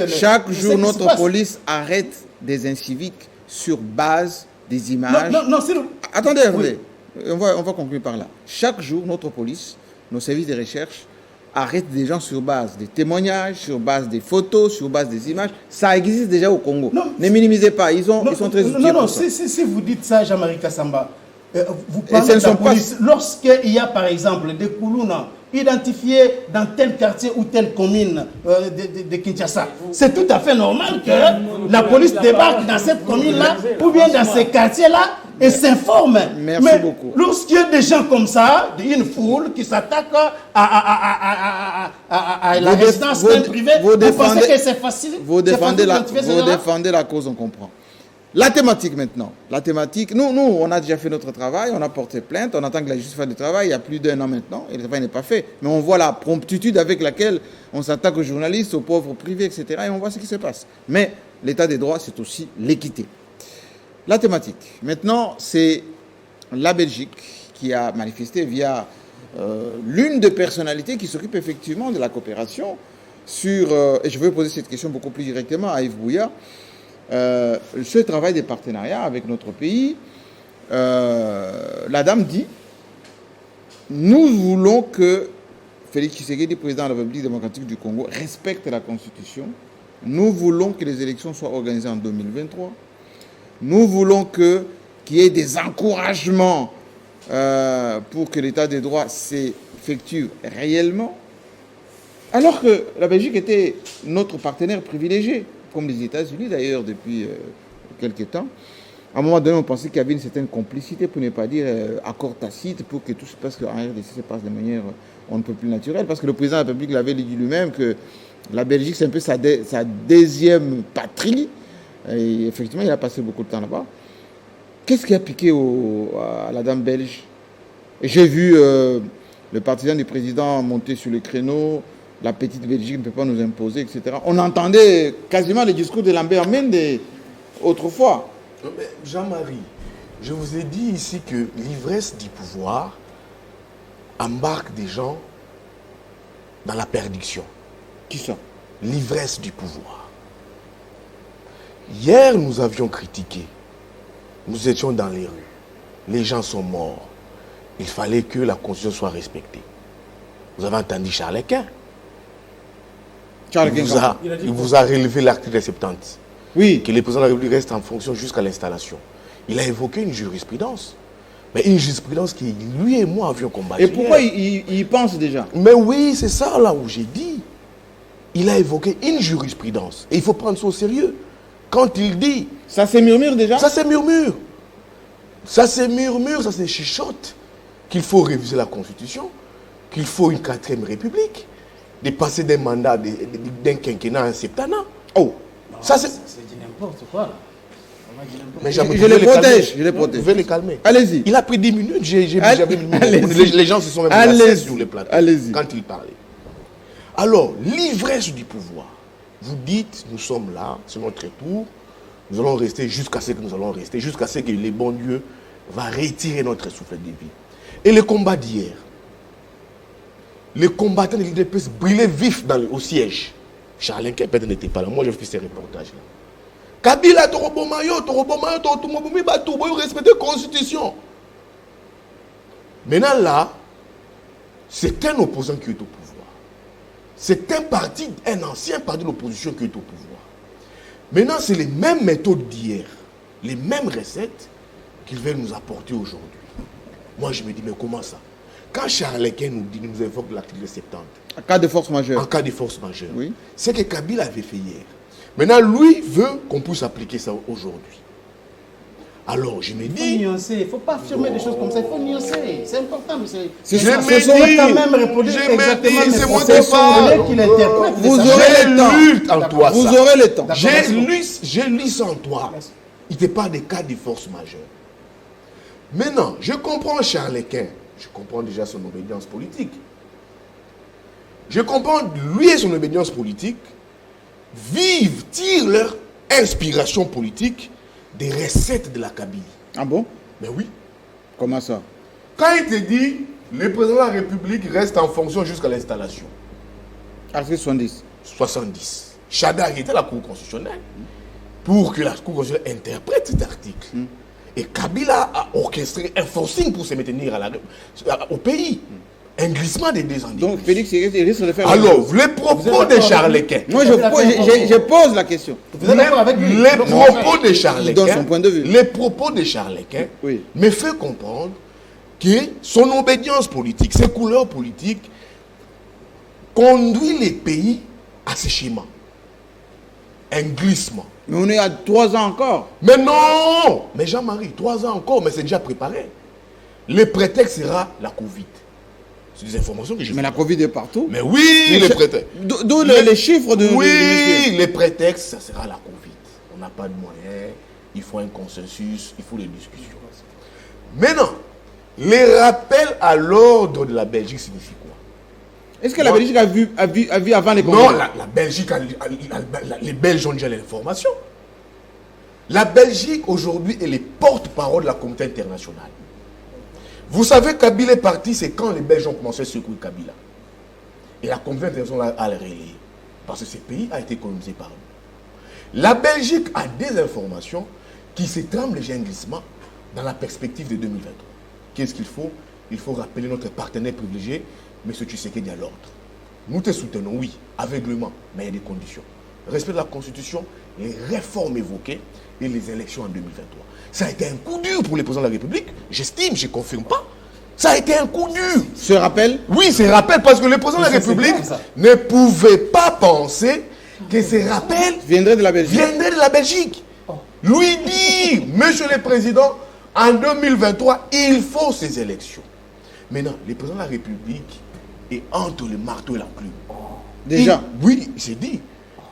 Chaque jour, notre police arrête des inciviques sur base des images. Attendez. On va conclure par là. Chaque jour, notre police, nos services de recherche, arrêtent des gens sur base des témoignages, sur base des photos, sur base des images. Ça existe déjà au Congo. Ne minimisez pas, ils sont très utiles. Si vous dites ça, Jean-Marie Kassamba, vous parlez de la police. Lorsqu'il y a par exemple des Koulouna identifiés dans tel quartier ou telle commune de Kinshasa, c'est tout à fait normal que la police débarque dans cette commune-là ou bien dans ces quartiers-là et s'informe. Merci beaucoup. Lorsqu'il y a des gens comme ça, une foule qui s'attaque à la résidence privée, vous pensez que c'est facile? Vous défendez la cause, on comprend. La thématique maintenant. La thématique, nous, on a déjà fait notre travail, on a porté plainte, on attend que la justice fasse le travail il y a plus d'1 an maintenant, et le travail n'est pas fait. Mais on voit la promptitude avec laquelle on s'attaque aux journalistes, aux pauvres privés, etc. Et on voit ce qui se passe. Mais l'état des droits, c'est aussi l'équité. La thématique. Maintenant, c'est la Belgique qui a manifesté via l'une des personnalités qui s'occupe effectivement de la coopération sur... et je veux poser cette question beaucoup plus directement à Yves Bouya. Ce travail des partenariats avec notre pays, la dame dit, nous voulons que Félix Tshisekedi, président de la République démocratique du Congo, respecte la Constitution Nous voulons que les élections soient organisées en 2023. Nous voulons qu'il y ait des encouragements pour que l'état des droits s'effectue réellement. Alors que la Belgique était notre partenaire privilégié, comme les États-Unis d'ailleurs depuis quelques temps. À un moment donné, on pensait qu'il y avait une certaine complicité, pour ne pas dire accord tacite, pour que tout se passe en RDC se passe de manière on ne peut plus naturelle. Parce que le président de la République l'avait dit lui-même que la Belgique, c'est un peu sa deuxième patrie. Et effectivement, il a passé beaucoup de temps là-bas. Qu'est-ce qui a piqué à la dame belge? J'ai vu le partisan du président monter sur le créneau. La petite Belgique ne peut pas nous imposer, etc. On entendait quasiment les discours de Lambert Mende autrefois. Jean-Marie, je vous ai dit ici que l'ivresse du pouvoir embarque des gens dans la perdition. Qui ça? L'ivresse du pouvoir. Hier, nous avions critiqué. Nous étions dans les rues. Les gens sont morts. Il fallait que la Constitution soit respectée. Vous avez entendu Charles Quint. Il vous a relevé l'article 70. Oui. Que le président de la République reste en fonction jusqu'à l'installation. Il a évoqué une jurisprudence. Mais une jurisprudence qui, lui et moi, avions combattu. Et pourquoi il pense déjà? Mais oui, c'est ça là où j'ai dit. Il a évoqué une jurisprudence. Et il faut prendre ça au sérieux. Quand il dit... Ça se murmure déjà? Ça se murmure. Ça se murmure, ça se chuchote. Qu'il faut réviser la Constitution. Qu'il faut une 4e République. De passer d'un mandat d'un quinquennat à un septennat. Oh, non, ça c'est du n'importe quoi là. Mais je les protège, je les Vous protège. pouvez les calmer. Allez-y. Il a pris 10 minutes, les gens se sont même placés sur les plateaux quand il parlait. Alors, l'ivresse du pouvoir. Vous dites, nous sommes là, c'est notre tour, nous allons rester jusqu'à ce que nous allons rester, jusqu'à ce que les bons dieux va retirer notre souffle de vie. Et le combat d'hier, les combattants de l'UDPS brillaient vifs au siège. Charles Quint peut-être n'était pas là. Moi, j'ai fait ces reportages-là. Kabila, Torobomayo, respecter la Constitution. Maintenant, là, c'est un opposant qui est au pouvoir. C'est un ancien parti de l'opposition qui est au pouvoir. Maintenant, c'est les mêmes méthodes d'hier, les mêmes recettes qu'ils veulent nous apporter aujourd'hui. Moi, je me dis, mais comment ça? Quand Charles Quint nous évoque l'article 70. En cas de force majeure. En cas de force majeure. Oui. C'est ce que Kabila avait fait hier. Maintenant, lui veut qu'on puisse appliquer ça aujourd'hui. Alors, je me dis... Il faut nuancer, il ne faut pas affirmer des choses comme ça, il faut nuancer. C'est important, mais c'est... Je me dis, quand même répondre exactement, c'est moi qui parle. Qu'il interprète. Vous aurez le temps. En toi, vous aurez le temps. J'ai lu ça en toi. Il te parle des cas de force majeure. Maintenant, je comprends Charles Quint. Je comprends déjà son obédience politique. Je comprends lui et son obédience politique tirent leur inspiration politique des recettes de la Kabylie. Ah bon? Mais oui. Comment ça? Quand il te dit le président de la République reste en fonction jusqu'à l'installation. Article 70. 70. Chada était la Cour constitutionnelle pour que la Cour constitutionnelle interprète cet article. Et Kabila a orchestré un forcing pour se maintenir au pays. Un glissement des 2 ans. Donc Félix, il risque de faire... Alors, les propos de Charles Quint. Moi, je pose la question. Vous êtes d'accord avec lui? Les propos de Charles Quint. Il donne son point de vue. Les propos de Charles Quint me fait comprendre que son obédience politique, ses couleurs politiques, conduit les pays à ce schéma. Un glissement. Mais on est à 3 ans encore. Mais non! Mais Jean-Marie, 3 ans encore, mais c'est déjà préparé. Le prétexte sera la Covid. C'est des informations que j'ai. Mais la Covid est partout. Mais oui, les prétextes. D'où les chiffres de... Oui, les prétextes, ça sera la Covid. On n'a pas de moyens, il faut un consensus, il faut des discussions. Maintenant, les rappels à l'ordre de la Belgique signifient quoi? Est-ce que la Belgique a vu avant les congrès? Non, la Belgique, les Belges ont déjà l'information. La Belgique, aujourd'hui, est les porte-parole de la communauté internationale. Vous savez, Kabila est parti, c'est quand les Belges ont commencé à secouer Kabila. Et la communauté internationale a le relayer. Parce que ce pays a été colonisé par nous. La Belgique a des informations qui se trament déjà un glissement dans la perspective de 2023. Qu'est-ce qu'il faut? Il faut rappeler notre partenaire privilégié, M. Tshisekedi à l'ordre. Nous te soutenons, oui, aveuglement, mais il y a des conditions. respect de la Constitution, les réformes évoquées et les élections en 2023. Ça a été un coup dur pour les présidents de la République. J'estime, je ne confirme pas. Ça a été un coup dur. Ce rappel? Oui, c'est rappel parce que le président de la République ne pouvait pas penser que ces rappels viendraient de la Belgique. Lui dit, monsieur le président, en 2023, il faut ces élections. Maintenant, le président de la République est entre le marteau et la plume. Déjà? Oui, il s'est dit.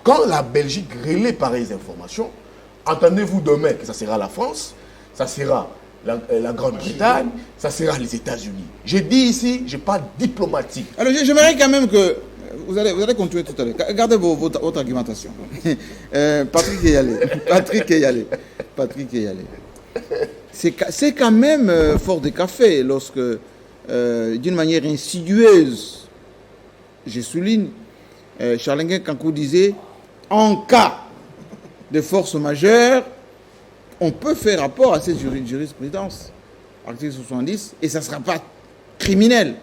Quand la Belgique relaie pareilles informations, entendez-vous demain que ça sera la France, ça sera la Grande-Bretagne, ça sera les États-Unis. Je dis ici, je parle diplomatique. Alors j'aimerais quand même que... Vous allez continuer tout à l'heure. Gardez votre argumentation. Patrick est y allé. C'est quand même fort de café lorsque, d'une manière insidieuse, je souligne, Charles Kankou disait, en cas de force majeure, on peut faire rapport à cette jurisprudence, article 70, et ça ne sera pas criminel.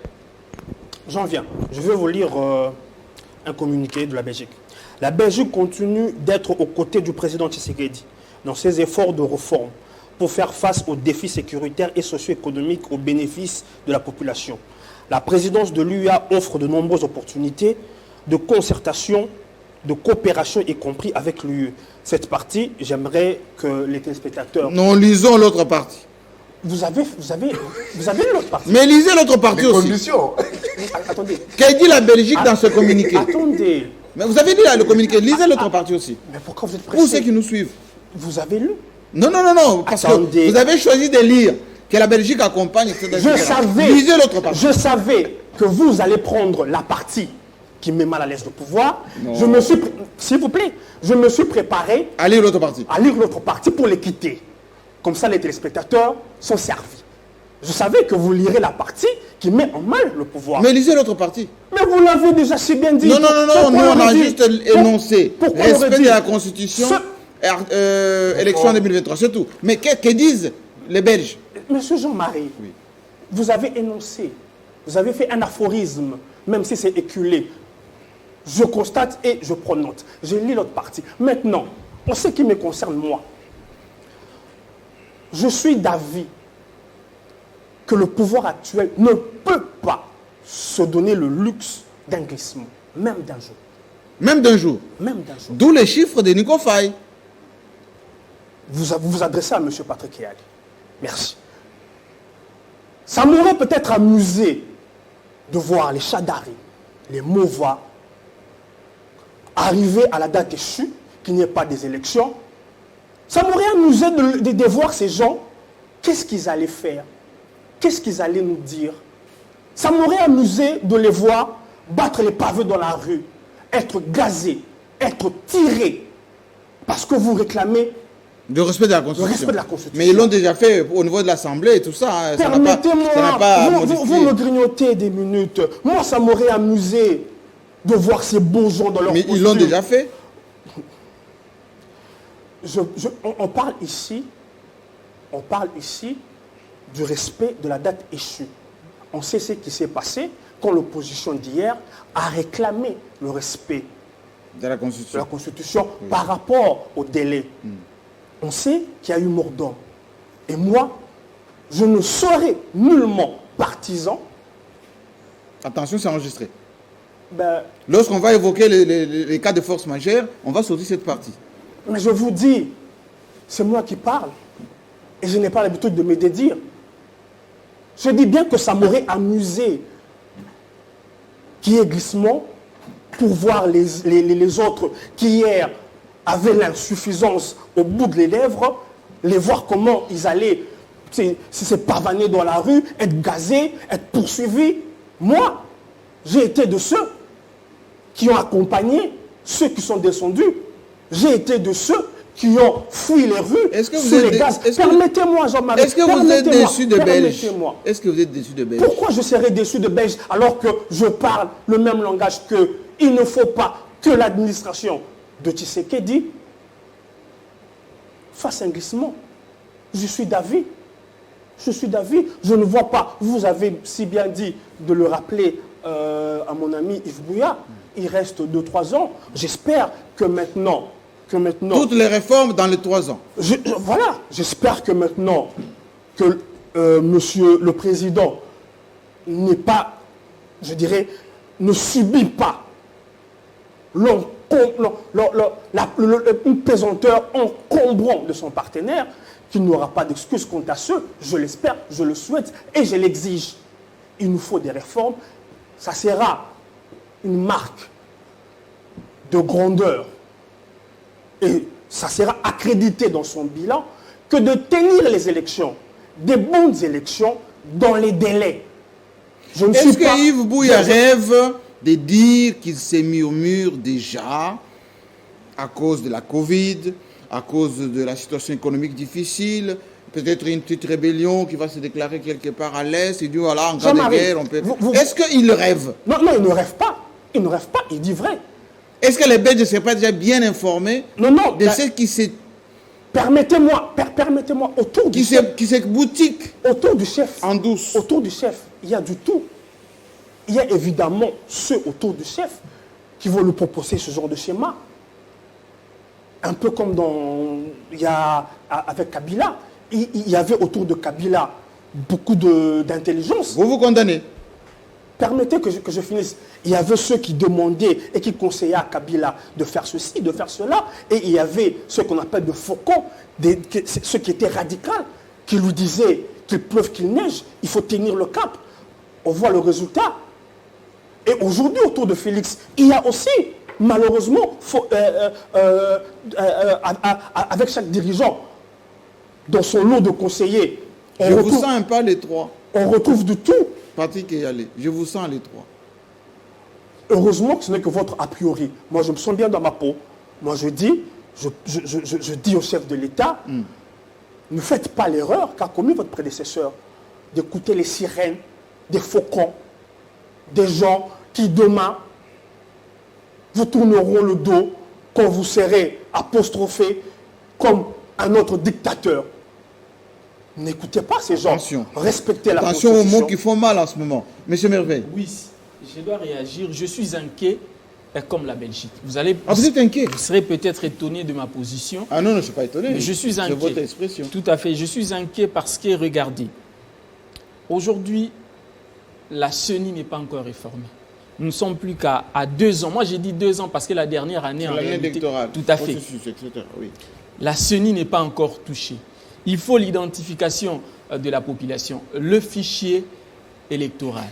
J'en viens. Je vais vous lire un communiqué de la Belgique. La Belgique continue d'être aux côtés du président Tshisekedi dans ses efforts de réforme pour faire face aux défis sécuritaires et socio-économiques au bénéfice de la population. La présidence de l'UA offre de nombreuses opportunités de concertation, de coopération, y compris avec l'UE. Cette partie, j'aimerais que les téléspectateurs... Non, lisons l'autre partie. Vous avez l'autre partie. Mais lisez l'autre partie aussi. Conditions. Attendez. Qu'a dit la Belgique dans ce communiqué? Attendez. Mais vous avez lu là, le communiqué, lisez l'autre partie aussi. Mais pourquoi vous êtes pressé? Pour ceux qui nous suivent. Vous avez lu? Non, parce Attendez. que vous avez choisi de lire que la Belgique accompagne, etc. Lisez l'autre partie. Je savais que vous allez prendre la partie qui met mal à l'aise le pouvoir. Non. S'il vous plaît, je me suis préparé à lire l'autre partie. À lire l'autre partie pour les quitter. Comme ça, les téléspectateurs sont servis. Je savais que vous lirez la partie qui met en mal le pouvoir. Mais lisez l'autre partie. Mais vous l'avez déjà si bien dit. Non, nous on a juste énoncé respect de la Constitution, élection en 2023, c'est tout. Mais que disent les Belges? Monsieur Jean-Marie, oui. Vous avez énoncé, vous avez fait un aphorisme, même si c'est éculé. Je constate et je prends note. Je lis l'autre partie. Maintenant, en ce qui me concerne, moi, je suis d'avis que le pouvoir actuel ne peut pas se donner le luxe d'un glissement, même d'un jour. Même d'un jour. Même d'un jour. D'où les chiffres de Nico Faye. Vous vous adressez à M. Patrick Eyali. Merci. Ça m'aurait peut-être amusé de voir les Chadari, les Mova, arriver à la date échue, qu'il n'y ait pas des élections. Ça m'aurait amusé de voir ces gens, qu'est-ce qu'ils allaient faire? Qu'est-ce qu'ils allaient nous dire? Ça m'aurait amusé de les voir battre les pavés dans la rue, être gazés, être tirés, parce que vous réclamez le respect de la Constitution. Le respect de la Constitution. Mais ils l'ont déjà fait au niveau de l'Assemblée et tout ça. Hein. Permettez-moi, vous me grignotez des minutes. Moi, ça m'aurait amusé de voir ces beaux gens dans leur posture. Mais ils l'ont déjà fait. On parle ici du respect de la date échue. On sait ce qui s'est passé quand l'opposition d'hier a réclamé le respect de la Constitution, oui, par rapport au délai. On sait qu'il y a eu mort d'homme. Et moi, je ne serai nullement partisan. Attention, c'est enregistré. Ben, lorsqu'on va évoquer les cas de force majeure, on va sortir cette partie. Mais je vous dis, c'est moi qui parle. Et je n'ai pas l'habitude de me dédire. Je dis bien que ça m'aurait amusé qu'il y ait glissement pour voir les autres qui hier avaient l'insuffisance au bout de les lèvres, les voir comment ils allaient se pavaner dans la rue, être gazés, être poursuivis. Moi, j'ai été de ceux qui ont accompagné ceux qui sont descendus. J'ai été de ceux qui ont fui les rues sous les gaz. Permettez-moi, Jean-Marie. Est-ce que vous êtes déçu de Belges? Est-ce que vous êtes déçu de Belges? Pourquoi je serais déçu de Belges alors que je parle le même langage qu'eux? Il ne faut pas que l'administration de Tshisekedi fasse un glissement. Je suis d'avis. Je suis d'avis. Je ne vois pas. Vous avez si bien dit de le rappeler à mon ami Yves Bouya. Il reste 2-3 ans. J'espère que maintenant... Toutes les réformes dans les 3 ans. Voilà. J'espère que maintenant, que monsieur le président n'est pas, je dirais, ne subit pas une pesanteur encombrant de son partenaire, qu'il n'aura pas d'excuses quant à ce, je l'espère, je le souhaite et je l'exige. Il nous faut des réformes. Ça sera une marque de grandeur et ça sera accrédité dans son bilan que de tenir les élections, des bonnes élections, dans les délais. Est-ce que Yves Bouya rêve de dire qu'il se murmure déjà à cause de la Covid, à cause de la situation économique difficile, peut-être une petite rébellion qui va se déclarer quelque part à l'Est, et dit voilà, en cas de guerre, on peut... Est-ce qu'il rêve? Non, il ne rêve pas. Il ne rêve pas, il dit vrai. Est-ce que les Belges ne seraient pas déjà bien informés de ce qui s'est... Permettez-moi, autour du chef... Qui se boutique autour du chef. En douce. Autour du chef, il y a du tout. Il y a évidemment ceux autour du chef qui vont lui proposer ce genre de schéma. Un peu comme avec Kabila. Il y avait autour de Kabila beaucoup d'intelligence. Vous condamnez? Permettez que je finisse. Il y avait ceux qui demandaient et qui conseillaient à Kabila de faire ceci, de faire cela. Et il y avait ceux qu'on appelle de faucons, ceux qui étaient radicaux, qui lui disaient qu'il pleuve, qu'il neige, il faut tenir le cap. On voit le résultat. Et aujourd'hui, autour de Félix, il y a aussi, malheureusement, avec chaque dirigeant, dans son lot de conseillers, vous sens un peu les trois. On retrouve de tout. Patrick et Yalé, je vous sens les trois. Heureusement que ce n'est que votre a priori. Moi, je me sens bien dans ma peau. Moi, je dis au chef de l'État, ne faites pas l'erreur qu'a commis votre prédécesseur d'écouter les sirènes, des faucons, des gens qui demain vous tourneront le dos quand vous serez apostrophé comme un autre dictateur. N'écoutez pas ces gens. Attention. Respectez la Constitution. Constitution. Aux mots qui font mal en ce moment. Monsieur Merveille. Oui, je dois réagir. Je suis inquiet comme la Belgique. Vous êtes inquiet? Vous serez peut-être étonné de ma position. Ah non, je ne suis pas étonné. Mais je suis inquiet. C'est votre expression. Tout à fait. Je suis inquiet parce que, regardez, aujourd'hui, la CENI n'est pas encore réformée. Nous ne sommes plus qu'à 2 ans. Moi, j'ai dit 2 ans parce que la dernière année, en réalité... électorale. Tout à fait. Etc. Oui. La CENI n'est pas encore touchée. Il faut l'identification de la population, le fichier électoral.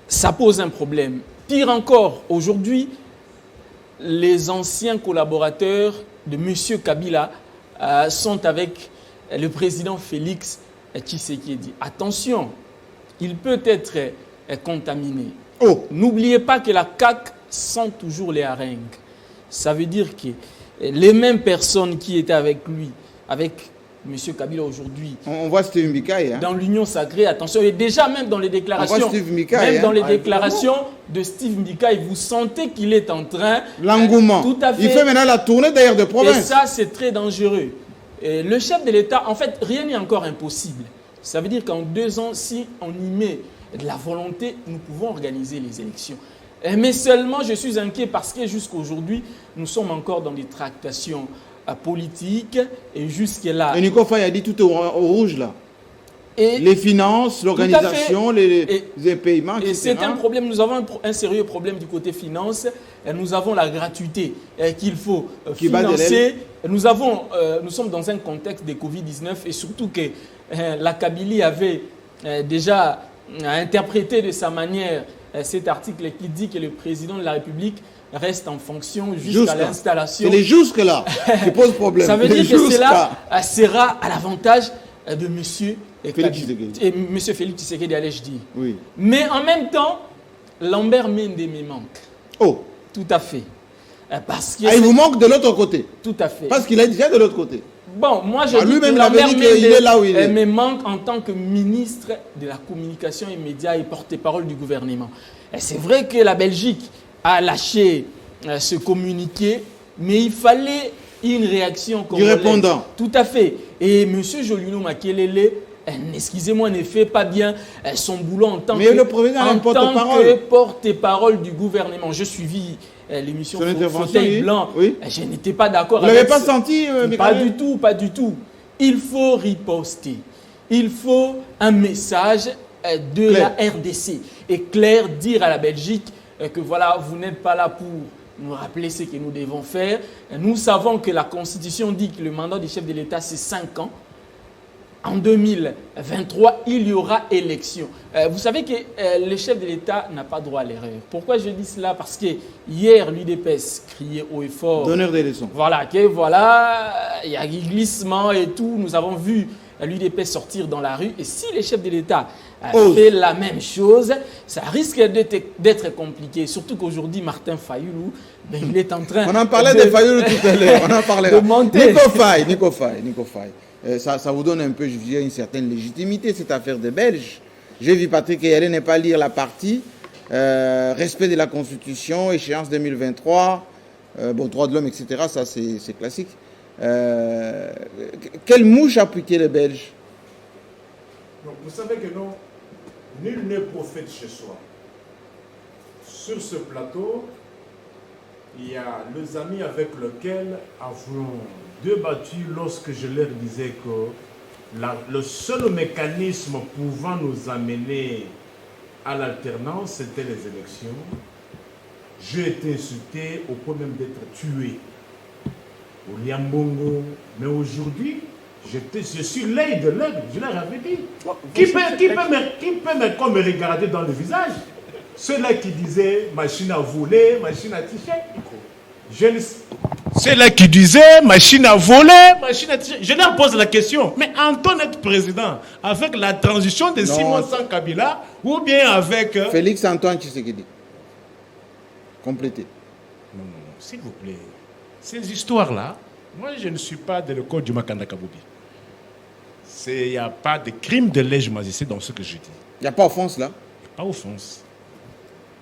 Ça pose un problème. Pire encore, aujourd'hui, les anciens collaborateurs de M. Kabila sont avec le président Félix Tshisekedi. Attention, il peut être contaminé. Oh. N'oubliez pas que la CAQ sent toujours les harangues. Ça veut dire que les mêmes personnes qui étaient avec lui, avec M. Kabila aujourd'hui, on voit Steve Mikaï, hein? Dans l'Union sacrée, attention, et déjà même dans les déclarations, de Steve Mikaï, vous sentez qu'il est en train... L'engouement. Tout à fait. Il fait maintenant la tournée d'ailleurs de province. Et ça, c'est très dangereux. Et le chef de l'État, en fait, rien n'est encore impossible. Ça veut dire qu'en 2 ans, si on y met de la volonté, nous pouvons organiser les élections. Mais seulement, je suis inquiet parce que jusqu'à aujourd'hui, nous sommes encore dans des tractations politiques et jusque-là... Et Nico Faye a dit tout au rouge là. Et les finances, l'organisation, les paiements, etc. Et c'est un problème. Nous avons un sérieux problème du côté finance. Nous avons la gratuité qu'il faut financer. Nous sommes dans un contexte de Covid-19 et surtout que la Kabylie avait déjà interprété de sa manière cet article qui dit que le président de la République reste en fonction jusqu'à l'installation. C'est les jusque-là qui posent problème. Ça veut dire que cela sera à l'avantage de monsieur Félix Tshisekedi, allais-je dire. Oui. Mais en même temps, Lambert Mende me manque. Oh. Tout à fait. Parce que il vous manque de l'autre côté. Tout à fait. Parce qu'il est déjà de l'autre côté. Bon, moi je dis que Lambert Mende est là où il est. Me manque en tant que ministre de la communication et médias et porte-parole du gouvernement. Et c'est vrai que la Belgique a lâché ce communiqué, mais il fallait une réaction du répondant. Tout à fait. Et M. Jolino Makelele excusez-moi, ne fait pas bien son boulot en tant que porte-parole du gouvernement. Je suivis l'émission Fauteuil Blanc. Oui. Je n'étais pas d'accord avec ça. Vous l'avez pas senti, Pas du tout, pas du tout. Il faut riposter. Il faut un message de la RDC. Et clair, dire à la Belgique que voilà, vous n'êtes pas là pour nous rappeler ce que nous devons faire. Nous savons que la Constitution dit que le mandat du chef de l'État, c'est 5 ans. En 2023, il y aura élection. Vous savez que le chef de l'État n'a pas droit à l'erreur. Pourquoi je dis cela? Parce que hier, l'UDPS criait haut et fort. Donneur des leçons. Voilà, il y a glissement et tout. Nous avons vu l'UDPS sortir dans la rue. Et si le chef de l'État fait la même chose, ça risque d'être compliqué. Surtout qu'aujourd'hui, Martin Fayulu, il est en train... On en parlait de Fayulu tout à l'heure. On en parlera. Nico Faye. Ça vous donne un peu, je dirais, une certaine légitimité, cette affaire des Belges. J'ai vu Patrick Eyalé ne pas lire la partie. Respect de la Constitution, échéance 2023, droits de l'homme, etc. Ça, c'est classique. Quelle mouche a piqué les Belges? Donc, vous savez que non, nul n'est prophète chez soi. Sur ce plateau, il y a les amis avec lesquels avons débattu lorsque je leur disais que le seul mécanisme pouvant nous amener à l'alternance, c'était les élections. J'ai été insulté au point même d'être tué au Liambongo. Mais aujourd'hui, je suis l'œil de l'œil, je leur avais dit. Qui peut me regarder dans le visage? Ceux-là qui disaient machine à voler, machine à ticher. Ceux-là qui disaient machine à voler, machine à ticher. Je leur pose la question, mais Antoine est président avec la transition de 6 mois sans Kabila ou bien avec... Félix Antoine Tshisekedi. Complétez. Non, s'il vous plaît. Ces histoires-là, moi je ne suis pas de l'école du Makanda Kaboubi. Il n'y a pas de crime de lèse-majesté dans ce que je dis. Il n'y a pas offense là? Il n'y a pas offense.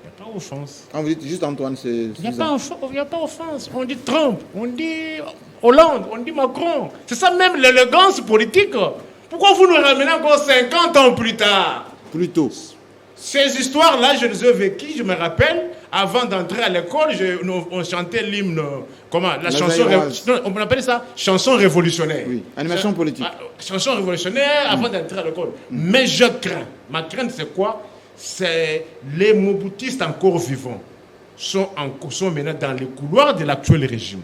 Il n'y a pas offense. Quand vous dites juste Antoine, c'est... Il n'y a pas offense. On dit Trump, on dit Hollande, on dit Macron. C'est ça même l'élégance politique. Pourquoi vous nous ramenez encore 50 ans plus tard? Plus tôt. Ces histoires-là, je les ai vécues, je me rappelle, avant d'entrer à l'école, on chantait l'hymne, la chanson, on appelait ça chanson révolutionnaire. Oui, animation politique. Chanson révolutionnaire avant d'entrer à l'école. Mais je crains, ma crainte c'est quoi? C'est les Mobutistes encore vivants sont maintenant dans les couloirs de l'actuel régime.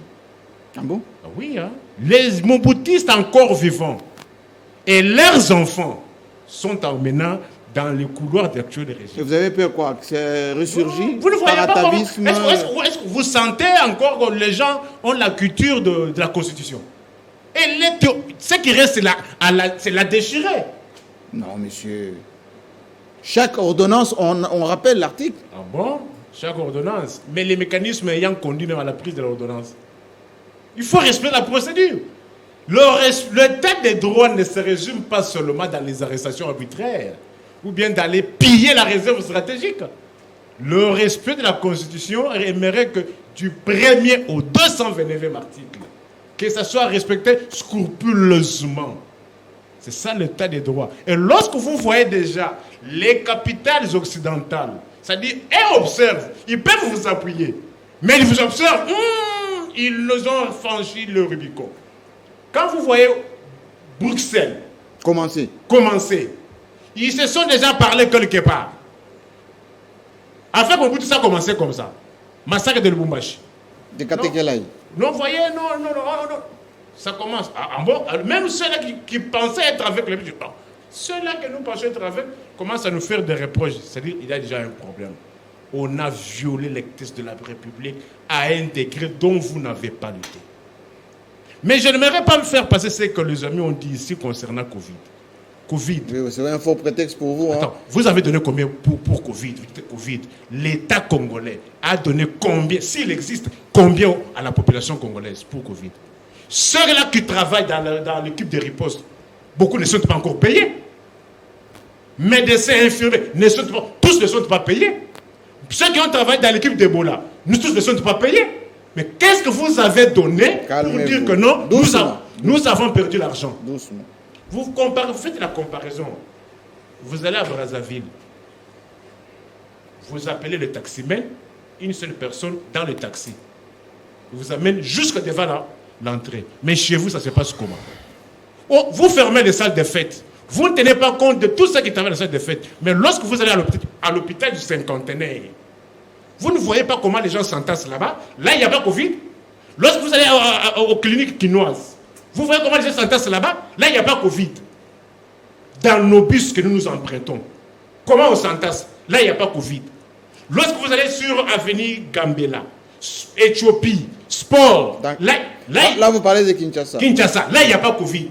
Ah bon? Oui, hein. Les Mobutistes encore vivants et leurs enfants sont maintenant dans les couloirs de l'actuel régime. Et vous avez peur quoi? Que c'est ressurgi? Vous ne voyez pas comment? Est-ce que vous sentez encore que les gens ont la culture de la Constitution? Et ce qui reste là, c'est la déchirer. Non, monsieur. Chaque ordonnance, on rappelle l'article. Ah bon? Chaque ordonnance. Mais les mécanismes ayant conduit même à la prise de l'ordonnance. Il faut respecter la procédure. L'état des droits ne se résume pas seulement dans les arrestations arbitraires ou bien d'aller piller la réserve stratégique. Le respect de la Constitution aimerait que du 1er au 229e article, que ça soit respecté scrupuleusement. C'est ça l'état des droits. Et lorsque vous voyez déjà les capitales occidentales, c'est-à-dire, elles observent, ils peuvent vous appuyer, mais ils vous observent, ils nous ont franchi le Rubicon. Quand vous voyez Bruxelles commencer, ils se sont déjà parlé quelque part. Avec au bout de ça, commencer comme ça. Massacre de Lubumbashi. De Katekelaï. Non, voyez, non. Ça commence. Même ceux-là qui pensaient être avec les gens, ceux-là que nous pensions être avec commencent à nous faire des reproches. C'est-à-dire qu'il y a déjà un problème. On a violé les textes de la République à un degré dont vous n'avez pas lutté. Mais je n'aimerais pas me faire passer ce que les amis ont dit ici concernant Covid. Oui, c'est un faux prétexte pour vous. Attends, vous avez donné combien pour Covid? L'État congolais a donné combien, s'il existe, combien à la population congolaise pour Covid? Ceux-là qui travaillent dans l'équipe de riposte, beaucoup ne sont pas encore payés. Médecins, infirmiers, tous ne sont pas payés. Ceux qui ont travaillé dans l'équipe d'Ebola, nous tous ne sommes pas payés. Mais qu'est-ce que vous avez donné pour dire que non, nous avons perdu l'argent? Doucement. Vous faites la comparaison. Vous allez à Brazzaville. Vous appelez le taximan, une seule personne dans le taxi. Il vous amène jusque devant l'entrée. Mais chez vous, ça se passe comment? Oh, vous fermez les salles de fête. Vous ne tenez pas compte de tout ce qui travaille dans les salles de fête. Mais lorsque vous allez à l'hôpital du cinquantenaire, vous ne voyez pas comment les gens s'entassent là-bas. Là, il n'y a pas Covid. Lorsque vous allez aux cliniques quinoises, vous voyez comment les gens s'entassent là-bas. Là, il n'y a pas Covid. Dans nos bus que nous nous empruntons, comment on s'entasse? Là, il n'y a pas Covid. Lorsque vous allez sur Avenue Gambela, Éthiopie, Sport, là, vous parlez de Kinshasa. Kinshasa, là, il n'y a pas Covid.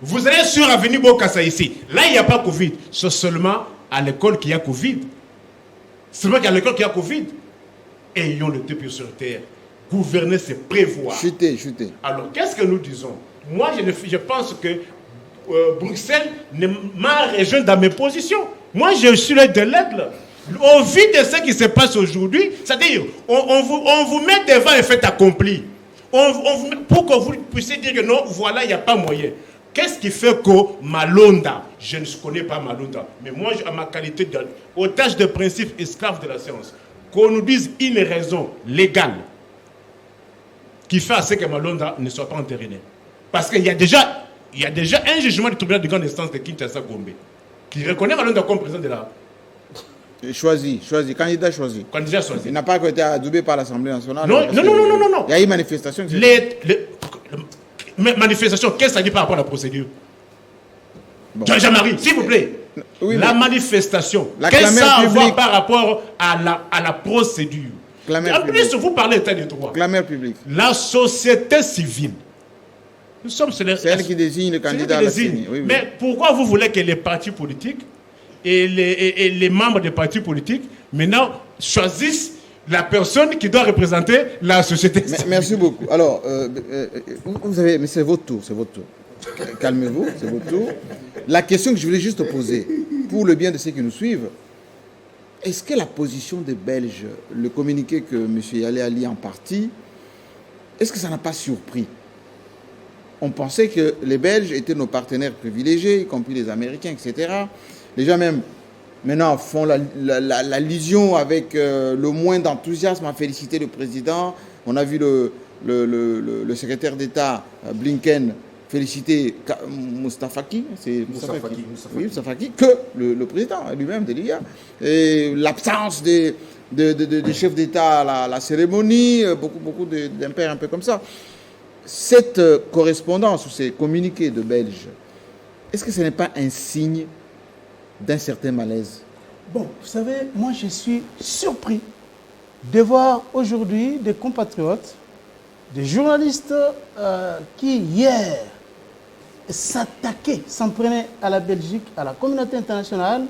Vous allez sur Avenue Bokassa ici, là, il n'y a pas Covid. C'est seulement à l'école qu'il y a Covid. Seulement qu'à l'école qu'il y a Covid. Ayons le deux pieds sur terre. Gouverner, c'est prévoir. Chuter. Alors, qu'est-ce que nous disons? Moi, je pense que Bruxelles m'a rejoint dans mes positions. Moi, je suis là de l'aigle. Au vu de ce qui se passe aujourd'hui, c'est-à-dire, on vous met devant un fait accompli. Pour que vous puissiez dire que non, voilà, il n'y a pas moyen. Qu'est-ce qui fait que Malonda, je ne connais pas Malonda, mais moi, à ma qualité d'otage de principe esclave de la science, qu'on nous dise une raison légale qui fait à ce que Malonda ne soit pas entériné. Parce qu'il y a déjà un jugement du tribunal de grande instance de Kinshasa Gombe qui reconnaît Malonda comme président de la... Choisi, candidat choisi. Il n'a pas été adoubé par l'Assemblée nationale. Non. Il y a eu manifestation. Manifestation, qu'est-ce que ça dit par rapport à la procédure? Bon. Jean-Marie, s'il vous plaît. Oui, la manifestation, qu'est-ce que ça a à voir par rapport à la procédure? En plus, vous parlez d'état de droit. Clameur public. La société civile. C'est elle qui désigne le candidat à la CENI. Oui. Mais pourquoi vous voulez que les partis politiques et les membres des partis politiques maintenant choisissent la personne qui doit représenter la société civile? Merci beaucoup. Alors, mais c'est votre tour, Calmez-vous, c'est votre tour. La question que je voulais juste poser, pour le bien de ceux qui nous suivent, est-ce que la position des Belges, le communiqué que M. Yalé a lu en partie, est-ce que ça n'a pas surpris? On pensait que les Belges étaient nos partenaires privilégiés, y compris les Américains, etc. Les gens même, maintenant, font la liaison avec le moins d'enthousiasme à féliciter le président. On a vu le secrétaire d'État Blinken féliciter Moustapha-Ki, que le président lui-même de l'IA. Et l'absence des chefs d'État à la cérémonie, beaucoup d'impairs un peu comme ça. Cette correspondance ou ces communiqués de Belges, est-ce que ce n'est pas un signe d'un certain malaise? Bon, vous savez, moi je suis surpris de voir aujourd'hui des compatriotes, des journalistes qui hier s'en prenaient à la Belgique, à la communauté internationale,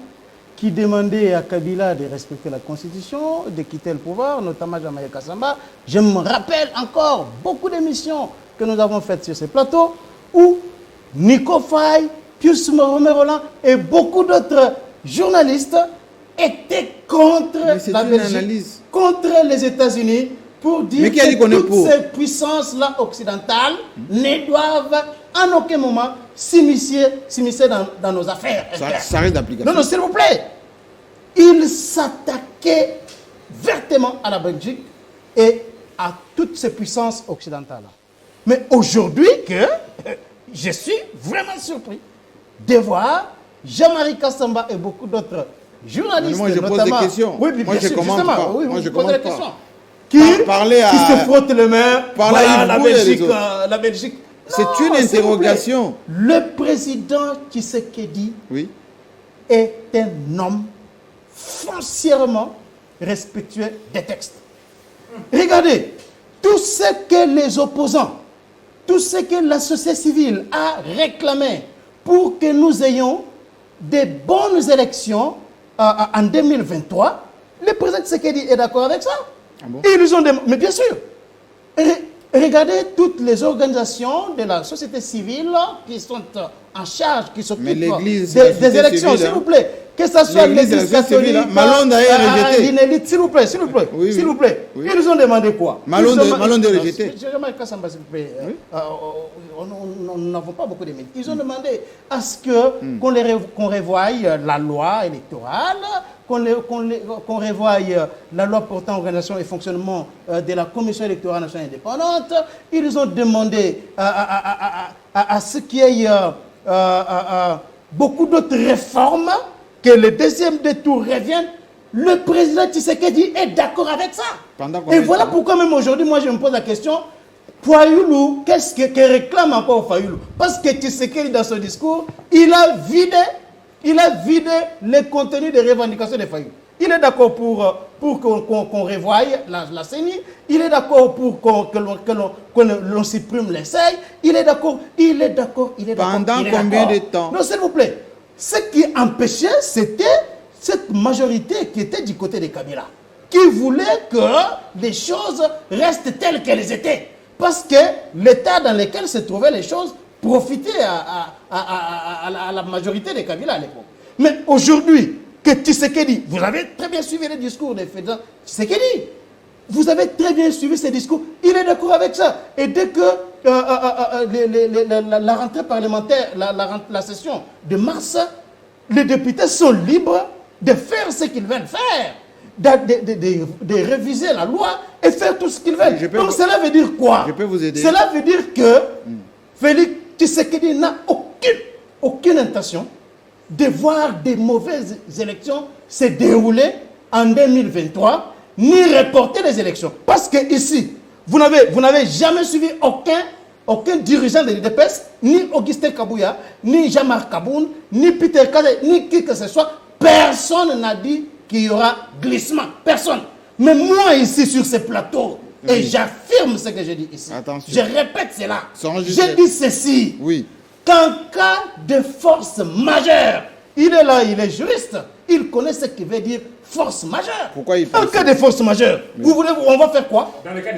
qui demandaient à Kabila de respecter la Constitution, de quitter le pouvoir, notamment Jean-Marie Kassamba. Je me rappelle encore beaucoup d'émissions que nous avons faites sur ces plateaux où Nico Faye, Pius Roland et beaucoup d'autres journalistes étaient contre la Belgique, contre les États-Unis, pour dire que toutes ces puissances-là occidentales ne doivent en aucun moment s'immiscer dans nos affaires. Ça reste d'application. Non, s'il vous plaît. Ils s'attaquaient vertement à la Belgique et à toutes ces puissances occidentales-là. Mais aujourd'hui, je suis vraiment surpris de voir Jean-Marie Kassamba et beaucoup d'autres journalistes. Moi, je pose des questions. Oui, moi, je commande pas. Oui, moi, je pose des questions. Qui se frottent les mains. Voilà, la Belgique. C'est une interrogation. Le président Tshisekedi est un homme foncièrement respectueux des textes. Regardez, tout ce que les opposants, tout ce que la société civile a réclamé pour que nous ayons des bonnes élections en 2023, le président Tshisekedi est d'accord avec ça. Ah bon? Et ils ont mais bien sûr. Regardez toutes les organisations de la société civile qui sont en charge, qui s'occupent des élections, s'il vous plaît. que ce soit l'Église catholique, Malonde a rejeté. S'il vous plaît, s'il vous plaît, s'il vous plaît. Ils ont demandé quoi? Malonde a rejeté. S'il vous plaît. Nous n'avons pas beaucoup de médias. Ils ont demandé à ce qu'on revoie la loi électorale, qu'on revoie la loi portant organisation et fonctionnement de la Commission électorale nationale indépendante. Ils ont demandé à ce qu'il y ait beaucoup d'autres réformes, que le deuxième détour revienne. Le président Tshisekedi est d'accord avec ça. Et voilà pourquoi même aujourd'hui, moi je me pose la question, Fayoulou, qu'est-ce que réclame encore Fayoulou? Parce que Tshisekedi, dans son discours, il a vidé le contenu des revendications de Fayoulou. Il est d'accord pour qu'on revoie la CENI, il est d'accord pour que l'on supprime les seuils, il est d'accord. Pendant combien de temps? Non, s'il vous plaît. Ce qui empêchait, c'était cette majorité qui était du côté de Kabila, qui voulait que les choses restent telles qu'elles étaient. Parce que l'état dans lequel se trouvaient les choses profitait à la majorité de Kabila à l'époque. Mais aujourd'hui, que Tshisekedi, vous avez très bien suivi le discours de Fédéral Tshisekedi, vous avez très bien suivi ces discours, il est d'accord avec ça. Et dès que la rentrée parlementaire, la session de mars, les députés sont libres de faire ce qu'ils veulent faire, de réviser la loi et faire tout ce qu'ils veulent. Donc cela veut dire quoi? Je peux vous aider. Cela veut dire que Félix Tshisekedi n'a aucune intention de voir des mauvaises élections se dérouler en 2023, ni reporter les élections. Parce que ici, vous n'avez jamais suivi aucun dirigeant de l'UDPS, ni Augustin Kabouya, ni Jean-Marc Kaboun, ni Peter Kade, ni qui que ce soit. Personne n'a dit qu'il y aura glissement. Personne. Mais moi ici sur ce plateau, et j'affirme ce que je dis ici, je répète cela. Je dis ceci. Oui. Qu'en cas de force majeure, il est là, il est juriste, il connaît ce qui veut dire force majeure. Pourquoi il En cas de force majeure, vous voulez, on va faire quoi?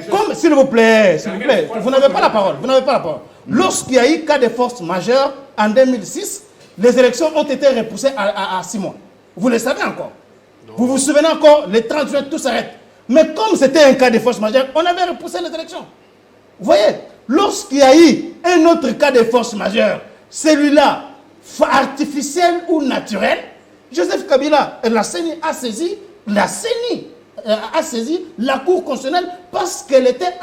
Comme, s'il vous plaît, vous n'avez pas la parole. Lorsqu'il y a eu cas de force majeure en 2006, les élections ont été repoussées à 6 mois. Vous le savez encore. Vous vous souvenez encore, le 30 juin, tout s'arrête. Mais comme c'était un cas de force majeure, on avait repoussé les élections. Vous voyez, lorsqu'il y a eu un autre cas de force majeure, celui-là, artificiel ou naturel, Joseph Kabila, la CENI a saisi la Cour constitutionnelle parce qu'elle était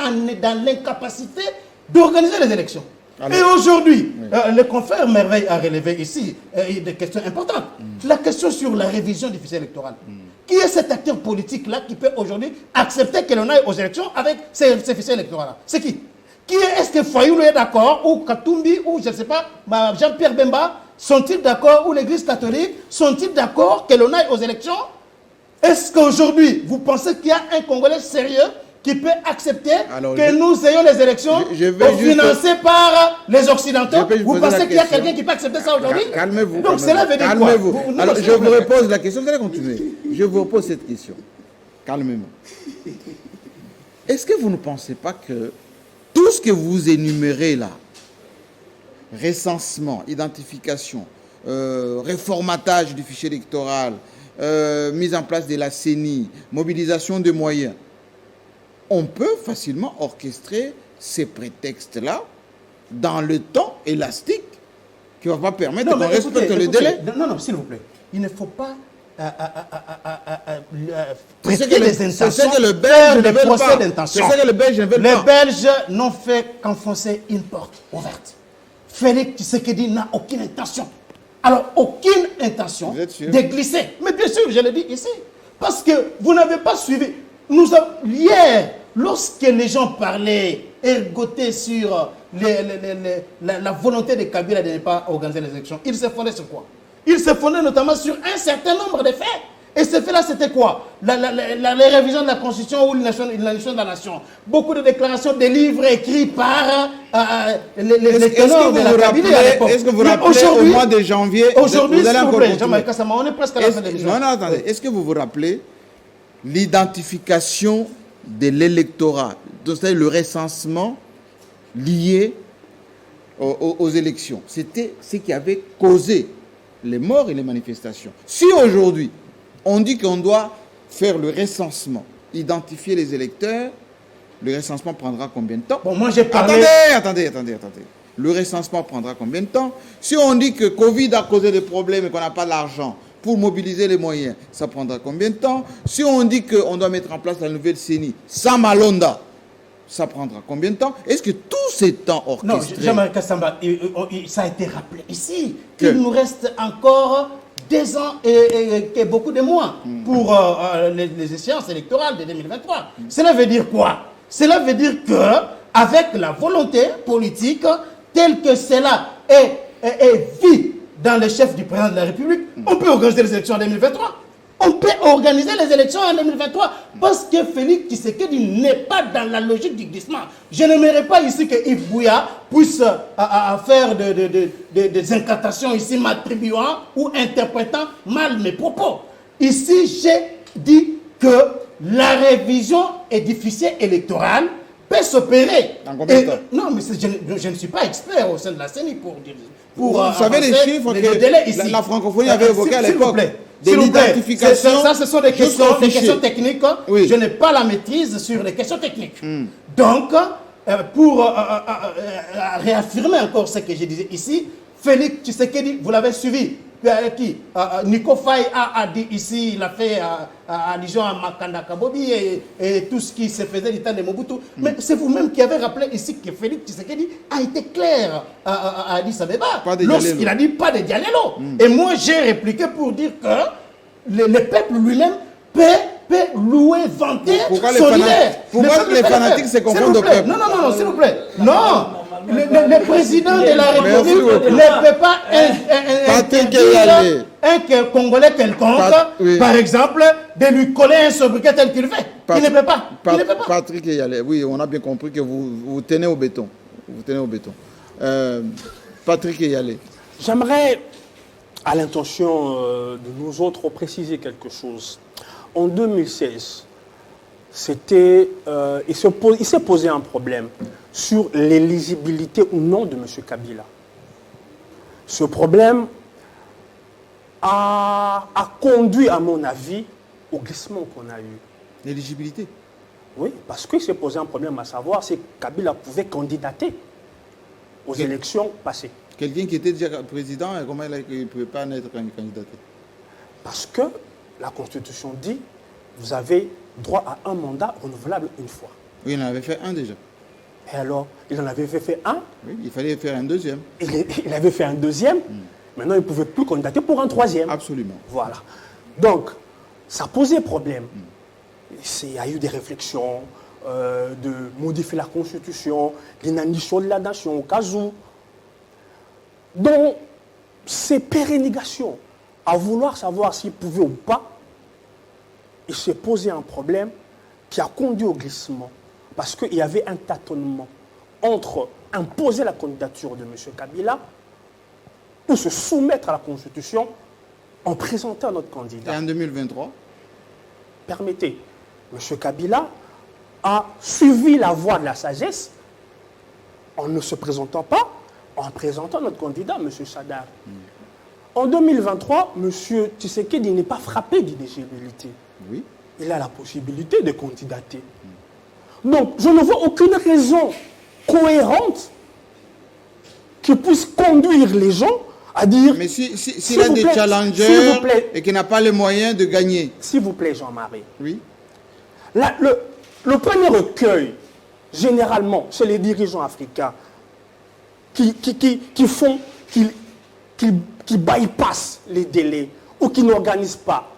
dans l'incapacité d'organiser les élections. Alors, et aujourd'hui, le confrère Merveille a relevé ici des questions importantes. La question sur la révision du fichier électoral. Qui est cet acteur politique-là qui peut aujourd'hui accepter que l'on aille aux élections avec ces fichiers électoraux-là? C'est qui? Est-ce que Fayoulou est d'accord, ou Katumbi, ou je ne sais pas, Jean-Pierre Bemba, sont-ils d'accord, ou l'Église catholique, sont-ils d'accord que l'on aille aux élections? Est-ce qu'aujourd'hui, vous pensez qu'il y a un Congolais sérieux qui peut accepter que nous ayons les élections financées par les Occidentaux? Vous pensez qu'il y a quelqu'un qui peut accepter ça aujourd'hui? Calmez-vous. Donc cela veut dire quoi? Alors je vous repose la question, vous allez continuer. Je vous repose cette question. Calmez-vous. Est-ce que vous ne pensez pas que tout ce que vous énumérez là, recensement, identification, réformatage du fichier électoral, mise en place de la CENI, mobilisation de moyens, on peut facilement orchestrer ces prétextes-là dans le temps élastique qui ne va pas permettre qu'on respecte le délai. Non, s'il vous plaît. Il ne faut pas c'est ce que le Belge ne veut pas. C'est ce que le Belge ne veut pas. Les Belges n'ont fait qu'enfoncer une porte ouverte. Félix Tshisekedi n'a aucune intention. Alors, aucune intention de glisser. Mais bien sûr, je le dis ici. Parce que vous n'avez pas suivi. Hier, lorsque les gens parlaient, ergotaient sur la volonté de Kabila de ne pas organiser les élections, ils se fondaient sur quoi? Ils se fondaient notamment sur un certain nombre de faits. Et ces faits-là, c'était quoi? Les révisions de la Constitution ou l'élection de la nation. Beaucoup de déclarations, des livres écrits par les teneurs de la Kabylie à l'époque. Est-ce que vous vous rappelez au mois de janvier? Aujourd'hui, s'il vous plaît, Jean-Marie Kassama, on est presque à la fin de l'émission. Non, attendez. Est-ce que vous vous rappelez l'identification de l'électorat, c'est-à-dire le recensement lié aux élections? C'était ce qui avait causé les morts et les manifestations. Si aujourd'hui, on dit qu'on doit faire le recensement, identifier les électeurs, le recensement prendra combien de temps? Bon, moi j'ai parlé... Attendez. Le recensement prendra combien de temps? Si on dit que Covid a causé des problèmes et qu'on n'a pas l'argent pour mobiliser les moyens, ça prendra combien de temps? Si on dit qu'on doit mettre en place la nouvelle CENI, sans Malonda, ça prendra combien de temps? Est-ce que tous ces temps orchestrés... Non, Jean-Marie Kassamba, ça a été rappelé ici qu'il nous reste encore 2 ans et beaucoup de mois pour les échéances électorales de 2023. Cela veut dire quoi? Cela veut dire qu'avec la volonté politique telle que cela est vue dans les chefs du président de la République, on peut organiser les élections en 2023. On peut organiser les élections en 2023 parce que Félix Tshisekedi n'est pas dans la logique du glissement. Je n'aimerais pas ici que Yves Bouya puisse faire des incantations ici m'attribuant ou interprétant mal mes propos. Ici, j'ai dit que la révision édificielle électorale peut s'opérer. Dans combien de temps? Non, mais je ne suis pas expert au sein de la CENI pour dire... Vous savez les chiffres que la francophonie avait évoqués à l'époque. De l'identification. Ça, ce sont des questions techniques. Oui. Je n'ai pas la maîtrise sur les questions techniques. Donc, pour réaffirmer encore ce que je disais ici, Félix Tshisekedi, vous l'avez suivi. Nico Faye a dit ici, il a fait allusion à Makanda Kabobi et tout ce qui se faisait du temps de Mobutu. Mais c'est vous-même qui avez rappelé ici que Félix Tshisekedi a été clair à Addis Abeba lorsqu'il a dit pas de Dialelo. Et moi, j'ai répliqué pour dire que le peuple lui-même peut louer, vanter son leader. Pourquoi les fanatiques se confondent au peuple? Non, s'il vous plaît. Non. Le président de la République ne peut pas un Congolais quelconque, par exemple, de lui coller un sobriquet tel qu'il fait. Il ne peut pas. Patrick Eyalé, oui, on a bien compris que vous tenez au béton. Patrick Eyalé. J'aimerais, à l'intention de nous autres, préciser quelque chose. En 2016, il s'est posé un problème sur l'éligibilité ou non de M. Kabila. Ce problème a conduit, à mon avis, au glissement qu'on a eu. L'éligibilité? Oui, parce qu'il s'est posé un problème à savoir si Kabila pouvait candidater aux élections passées. Quelqu'un qui était déjà président, comment il ne pouvait pas être candidaté? Parce que la Constitution dit vous avez droit à un mandat renouvelable une fois. Oui, il en avait fait un déjà. Et alors, il en avait fait un. Oui, il fallait faire un deuxième. Il avait fait un deuxième. Maintenant, il ne pouvait plus candidater pour un troisième. Absolument. Voilà. Donc, ça posait problème. Il y a eu des réflexions de modifier la Constitution, l'inanition de la nation au cas où. Donc, ces pérennisations, à vouloir savoir s'il pouvait ou pas, il s'est posé un problème qui a conduit au glissement. Parce qu'il y avait un tâtonnement entre imposer la candidature de M. Kabila ou se soumettre à la Constitution en présentant notre candidat. Et en 2023 ? Permettez, M. Kabila a suivi la voie de la sagesse en ne se présentant pas, en présentant notre candidat, M. Sadar. En 2023, M. Tshisekedi n'est pas frappé d'inéligibilité. Oui. Il a la possibilité de candidater. Donc, je ne vois aucune raison cohérente qui puisse conduire les gens à dire... Mais s'il a des challengers et qu'il n'a pas les moyens de gagner. S'il vous plaît, Jean-Marie. Oui. Le premier recueil, généralement, chez les dirigeants africains, qui bypassent les délais ou qui n'organisent pas,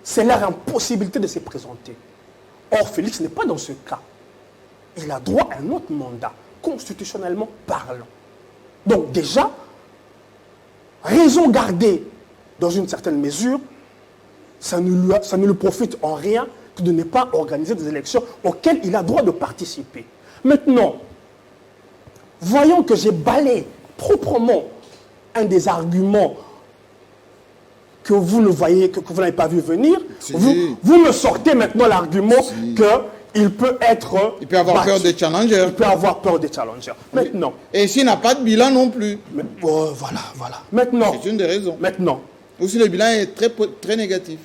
c'est leur impossibilité de se présenter. Or, Félix n'est pas dans ce cas. Il a droit à un autre mandat, constitutionnellement parlant. Donc déjà, raison gardée dans une certaine mesure, ça ne lui profite en rien que de ne pas organiser des élections auxquelles il a droit de participer. Maintenant, voyons que j'ai balayé proprement un des arguments que vous ne voyez, que vous n'avez pas vu venir. Vous me sortez maintenant l'argument qu'il peut être... Il peut avoir peur des challengers. Il peut avoir peur des challengers. Maintenant... Et s'il n'a pas de bilan non plus. Voilà. Maintenant... C'est une des raisons. Maintenant, Ou si le bilan est très, très négatif.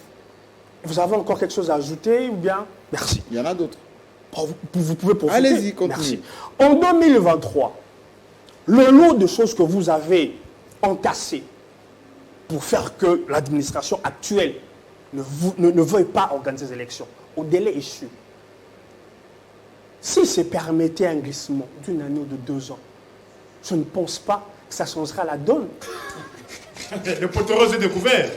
Vous avez encore quelque chose à ajouter ou bien? Merci. Il y en a d'autres. Vous pouvez profiter. Allez-y, continuez. Merci. En 2023, le lot de choses que vous avez entassées pour faire que l'administration actuelle ne veuille pas organiser ces élections, au délai échu, si c'est permettait un glissement d'une année ou de 2 ans, je ne pense pas que ça changera la donne. Le poteau est découvert.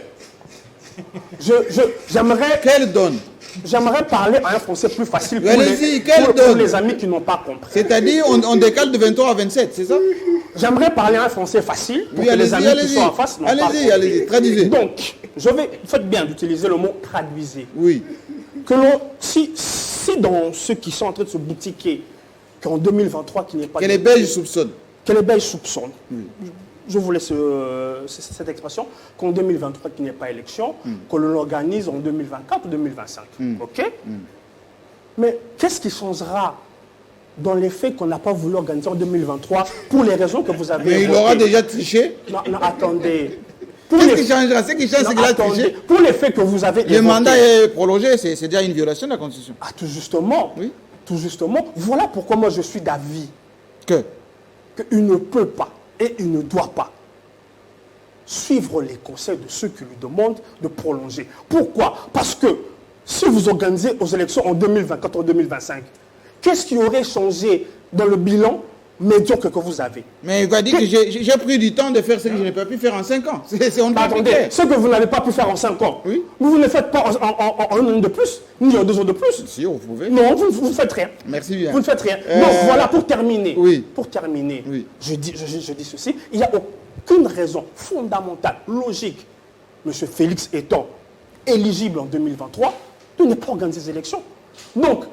J'aimerais... Quelle donne? J'aimerais parler en un français plus facile pour, pour les amis qui n'ont pas compris. C'est-à-dire, on décale de 23 à 27, c'est ça? J'aimerais parler en un français facile pour que les amis qui sont en face n'ont pas compris. Allez-y, traduisez. Donc, faites bien d'utiliser le mot traduisez. Oui. Si dans ceux qui sont en train de se boutiquer, qu'en 2023, qu'il n'y ait pas... Que les Belges soupçonnent. Que les Belges soupçonnent. Oui. Je vous laisse cette expression, qu'en 2023, qu'il n'y ait pas élection, que l'on l'organise en 2024 ou 2025. OK? Mais qu'est-ce qui changera dans les faits qu'on n'a pas voulu organiser en 2023 pour les raisons que vous avez évoquées? Mais il aura déjà triché. Non, attendez. Qu'est-ce qui changera? Ce qui change, c'est qu'il a triché. Pour les faits que vous avez évoqués. Le mandat est prolongé, c'est déjà une violation de la Constitution. Ah, tout justement. Oui. Tout justement. Voilà pourquoi moi je suis d'avis qu'il ne peut pas et il ne doit pas suivre les conseils de ceux qui lui demandent de prolonger. Pourquoi? Parce que si vous organisez aux élections en 2024 ou en 2025, qu'est-ce qui aurait changé dans le bilan médiocre que vous avez? Mais il va dire que j'ai pris du temps de faire ce que je n'ai pas pu faire en 5 ans. Attendez, ce que vous n'avez pas pu faire en 5 ans, oui. Vous ne le faites pas en 1 an de plus, ni en 2 ans de plus. Si, vous pouvez. Non, vous ne faites rien. Merci bien. Vous ne faites rien. Donc voilà, pour terminer, oui. Oui. Je dis ceci, il n'y a aucune raison fondamentale, logique, M. Félix étant éligible en 2023, de ne pas organiser ces élections. Donc,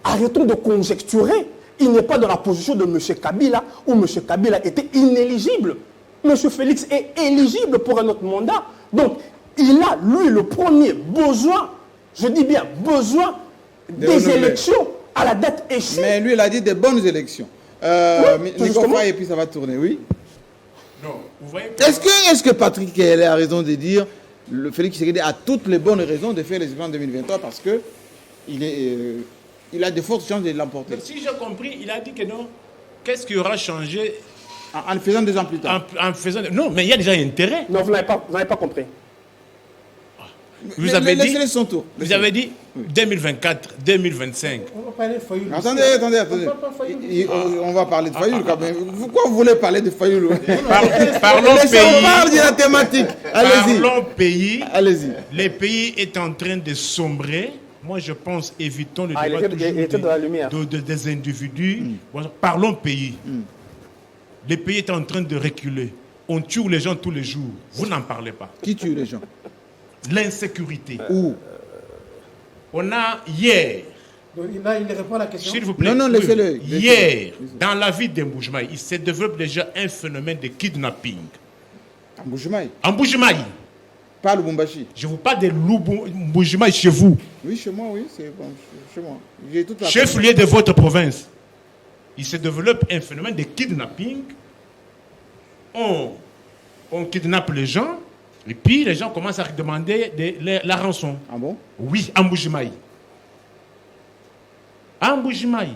arrêtons de conjecturer. Il n'est pas dans la position de M. Kabila, où M. Kabila était inéligible. M. Félix est éligible pour un autre mandat. Donc, il a, lui, le premier besoin, je dis bien besoin, des élections à la date échue. Mais lui, il a dit des bonnes élections. Et puis ça va tourner, oui. Non, vous voyez. Est-ce que Patrick Kayele a raison de dire, le Félix Tshisekedi a toutes les bonnes raisons de faire les élections en 2023 parce que il a de fortes chances de l'emporter. Si j'ai compris, il a dit que non. Qu'est-ce qui aura changé en le faisant 2 ans plus tard? Non, mais il y a déjà un intérêt. Non, vous n'avez pas compris. Vous avez dit 2024, 2025. On va parler de Fayoul. Attendez. On va parler de Fayoul quand même. Pourquoi vous voulez parler de Fayoul? Parlons pays. On parle de la thématique. Allez-y. Parlons pays. Allez-y. Le pays est en train de sombrer. Moi, je pense, évitons le débat des individus. Parlons pays. Le pays est en train de reculer. On tue les gens tous les jours. Vous n'en parlez pas. Qui tue les gens? L'insécurité. Où? On a hier... Là, il répond à la question. S'il vous plaît. Non, laissez-le. Hier, dans la ville d'Mbujimai, il se développe déjà un phénomène de kidnapping. En Mbujimai. Pas à Lubumbashi. Je vous parle de Mbujimai chez vous. Oui, chez moi, oui, c'est bon, chez moi. Chef-lieu de votre province. Il se développe un phénomène de kidnapping. On kidnappe les gens, et puis les gens commencent à demander la rançon. Ah bon? Oui, à Mbujimai. À Mbujimai.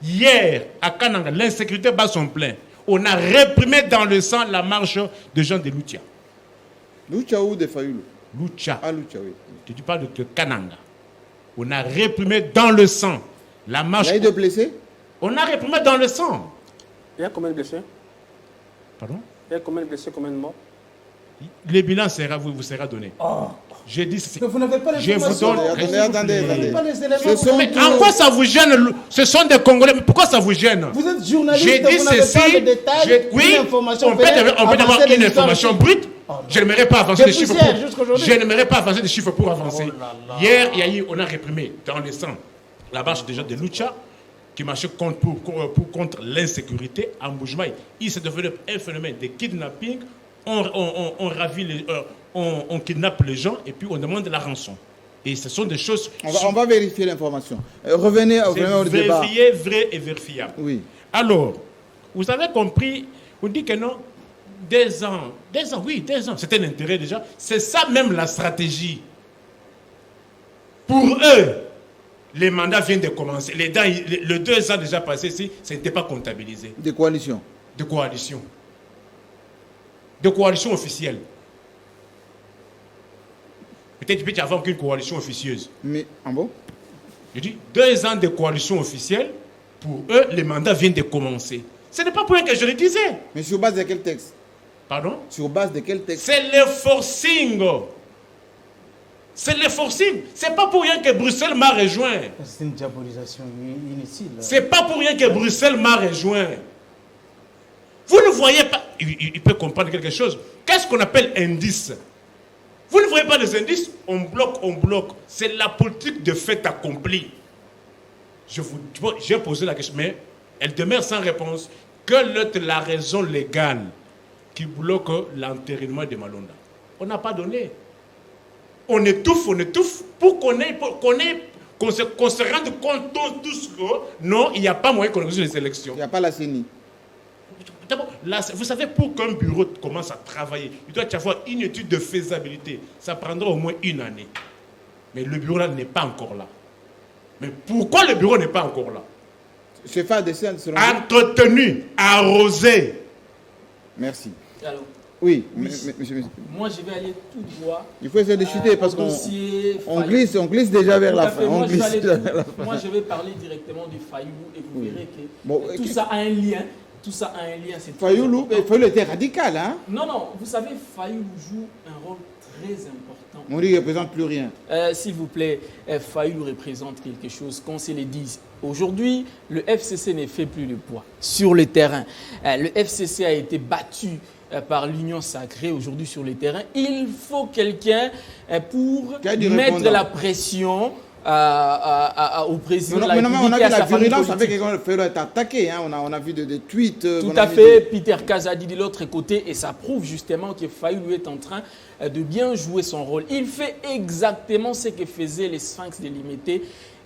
Hier, à Kananga, l'insécurité bat son plein. On a réprimé dans le sang la marche des gens de Lucha. Lucha ou de Fayoulou? Lucha. Ah, Lucha, oui. Tu parles de Kananga. On a réprimé dans le sang la marche. Il y a eu de blessés? On a réprimé dans le sang. Il y a combien de blessés? Pardon? Il y a combien de blessés, combien de morts? Le bilan vous sera donné. Oh. J'ai dit ceci. Mais vous n'avez pas les informations. Attendez. En quoi ça vous gêne? Ce sont des Congolais. Mais pourquoi ça vous gêne? Vous êtes journaliste, j'ai dit vous n'avez ceci, pas de détails. Oui, on peut avoir une information brute. Je n'aimerais pas avancer des chiffres. Je n'aimerais pas avancer des chiffres pour avancer. Hier, on a réprimé dans le sang la marche déjà de Lucha qui marchait contre l'insécurité à Mbujimai. Il se développe un phénomène de kidnapping. On ravit on kidnappe les gens et puis on demande la rançon. Et ce sont des choses... On va vérifier l'information. Revenez au débat. Vérifié, vrai et vérifiable. Oui. Alors, vous avez compris, on dit que non, 2 ans, oui, 2 ans. C'est un intérêt déjà. C'est ça même la stratégie. Pour eux, les mandats viennent de commencer. Le 2 ans déjà passé ici, ça n'était pas comptabilisé. De coalition. De coalition. De coalition officielle. Peut-être qu'il peut y avoir qu'une coalition officieuse. Mais, en bon? Je dis 2 ans de coalition officielle, pour eux, les mandats viennent de commencer. Ce n'est pas pour rien que je le disais. Mais sur base de quel texte? Pardon? Sur base de quel texte? C'est le forcing. C'est le forcing. C'est pas pour rien que Bruxelles m'a rejoint. C'est une diabolisation inutile. C'est pas pour rien que Bruxelles m'a rejoint. Vous ne voyez pas. Il peut comprendre quelque chose. Qu'est-ce qu'on appelle indice? Vous ne voyez pas les indices? On bloque. C'est la politique de fait accompli. J'ai posé la question, mais elle demeure sans réponse. Quelle est la raison légale qui bloque l'entérinement de Malonda? On n'a pas donné. On étouffe pour qu'on se rende compte tous que non, il n'y a pas moyen qu'on organise les élections. Il n'y a pas la CENI. D'abord, vous savez, pour qu'un bureau commence à travailler, il doit y avoir une étude de faisabilité. Ça prendra au moins 1 année. Mais le bureau là n'est pas encore là. Mais pourquoi le bureau n'est pas encore là? C'est faire des scènes selon entretenu, arrosé. Merci. Alors, oui, monsieur. Moi, je vais aller tout droit. Il faut essayer de chuter parce qu'on glisse déjà vers la fin. Moi, je vais parler directement du Fayoulou et vous verrez que tout ça a un lien. Tout ça a un lien. Fayoulou était radical, hein? Non, vous savez, Fayoulou joue un rôle très important. On dit qu'il ne représente plus rien. S'il vous plaît, Fayoulou représente quelque chose, qu'on se le dise. Aujourd'hui, le FCC ne fait plus le poids sur le terrain. Le FCC a été battu par l'Union Sacrée aujourd'hui sur le terrain. Il faut quelqu'un pour mettre la pression au président de la République. On a vu la virulence avec laquelle Fayoulou est attaqué. Hein. On a vu des tweets. Tout à fait. Peter Kazadi de l'autre côté. Et ça prouve justement que Fayoulou est en train de bien jouer son rôle. Il fait exactement ce que faisaient les Sphinx délimités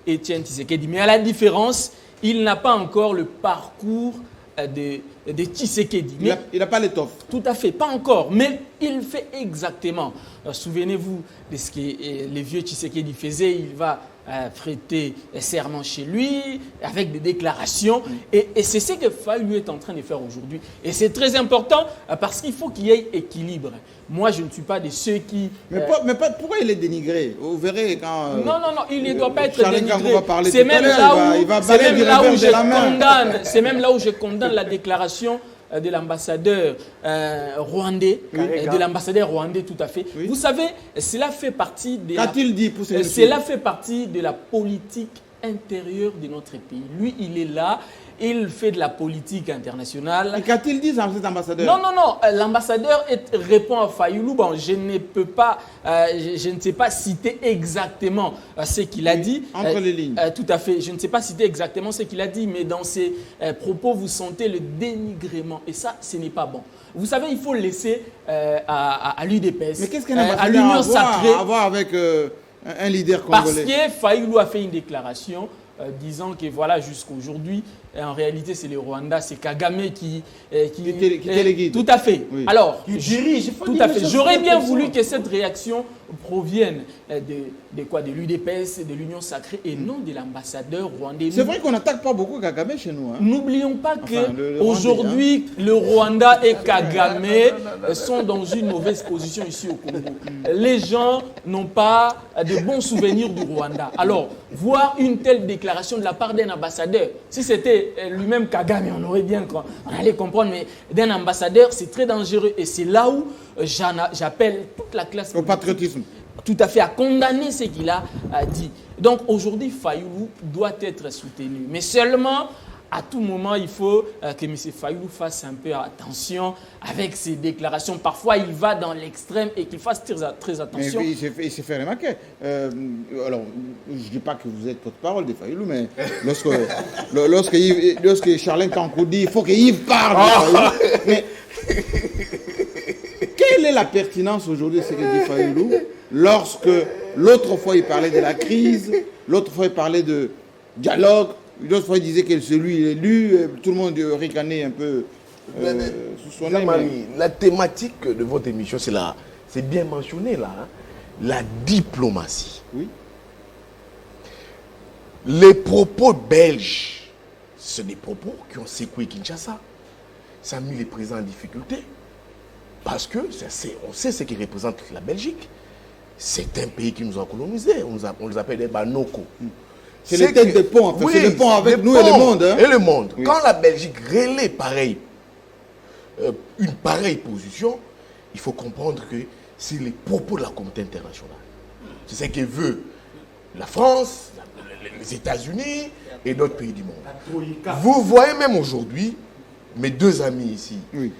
Étienne Tshisekedi. Mais à la différence, il n'a pas encore le parcours de Tshisekedi. Il n'a pas l'étoffe. Tout à fait, pas encore. Mais il fait exactement. Souvenez-vous de ce que les vieux Tshisekedi faisaient. Il va prêter serment chez lui avec des déclarations. Et c'est ce que Fayoulou est en train de faire aujourd'hui. Et c'est très important parce qu'il faut qu'il y ait équilibre. Moi, je ne suis pas de ceux qui... Mais pourquoi il est dénigré? Vous verrez quand... Non, il ne doit pas être dénigré. C'est même là où je condamne la déclaration de l'ambassadeur rwandais, tout à fait. Oui. Vous savez, cela fait partie de la politique intérieure de notre pays. Lui, il est là, il fait de la politique internationale. Et qu'a-t-il dit cet ambassadeur? Non, l'ambassadeur répond à Fayoulou. Bon, je ne sais pas citer exactement ce qu'il a dit. Entre les lignes. Tout à fait. Je ne sais pas citer exactement ce qu'il a dit, mais dans ses propos, vous sentez le dénigrement. Et ça, ce n'est pas bon. Vous savez, il faut laisser à l'UDPS, mais qu'est-ce qu'un ambassadeur à l'Union Sacrée, à voir avec un leader congolais? Parce que Fayoulou a fait une déclaration disant que voilà, jusqu'aujourd'hui, en réalité, c'est le Rwanda, c'est Kagame qui téléguide. Tout à fait. Oui. Alors, dirige. Tout à fait. J'aurais bien voulu que cette réaction provienne de l'UDPS, de l'Union Sacrée et non de l'ambassadeur rwandais. C'est vrai qu'on n'attaque pas beaucoup Kagame chez nous. Hein. N'oublions pas qu'aujourd'hui, le Rwanda et Kagame sont dans une mauvaise position ici au Congo. Les gens n'ont pas de bons souvenirs du Rwanda. Alors, voir une telle déclaration de la part d'un ambassadeur, si c'était lui-même Kagame, on allait comprendre, mais d'un ambassadeur, c'est très dangereux. Et c'est là où j'appelle toute la classe au patriotisme. Tout à fait, à condamner ce qu'il a dit. Donc aujourd'hui, Fayoulou doit être soutenu. Mais seulement, à tout moment, il faut que M. Fayoulou fasse un peu attention avec ses déclarations. Parfois, il va dans l'extrême et qu'il fasse très attention. Mais il s'est fait remarquer. Alors, je ne dis pas que vous êtes porte-parole de Fayoulou, mais lorsque Charlin Kankou dit il faut que Yves parle de Fayoulou, mais quelle est la pertinence aujourd'hui de ce que dit Fayoulou lorsque l'autre fois il parlait de la crise, l'autre fois il parlait de dialogue, l'autre fois il disait que celui il est élu, tout le monde ricanait un peu Jean-Marie, la thématique de votre émission, c'est bien mentionné là, hein, la diplomatie. Oui. Les propos belges, ce sont des propos qui ont secoué Kinshasa. Ça a mis les présidents en difficulté. Parce que on sait ce qui représente la Belgique. C'est un pays qui nous a colonisés. On les appelle des Banoko. C'est les têtes de pont, en fait. Oui, c'est le pont avec nous et le monde. Hein. Et le monde. Oui. Quand la Belgique relaie une pareille position, il faut comprendre que c'est les propos de la communauté internationale. C'est ce que veut la France, les États-Unis et d'autres pays du monde. Vous voyez même aujourd'hui, mes deux amis ici, Oui.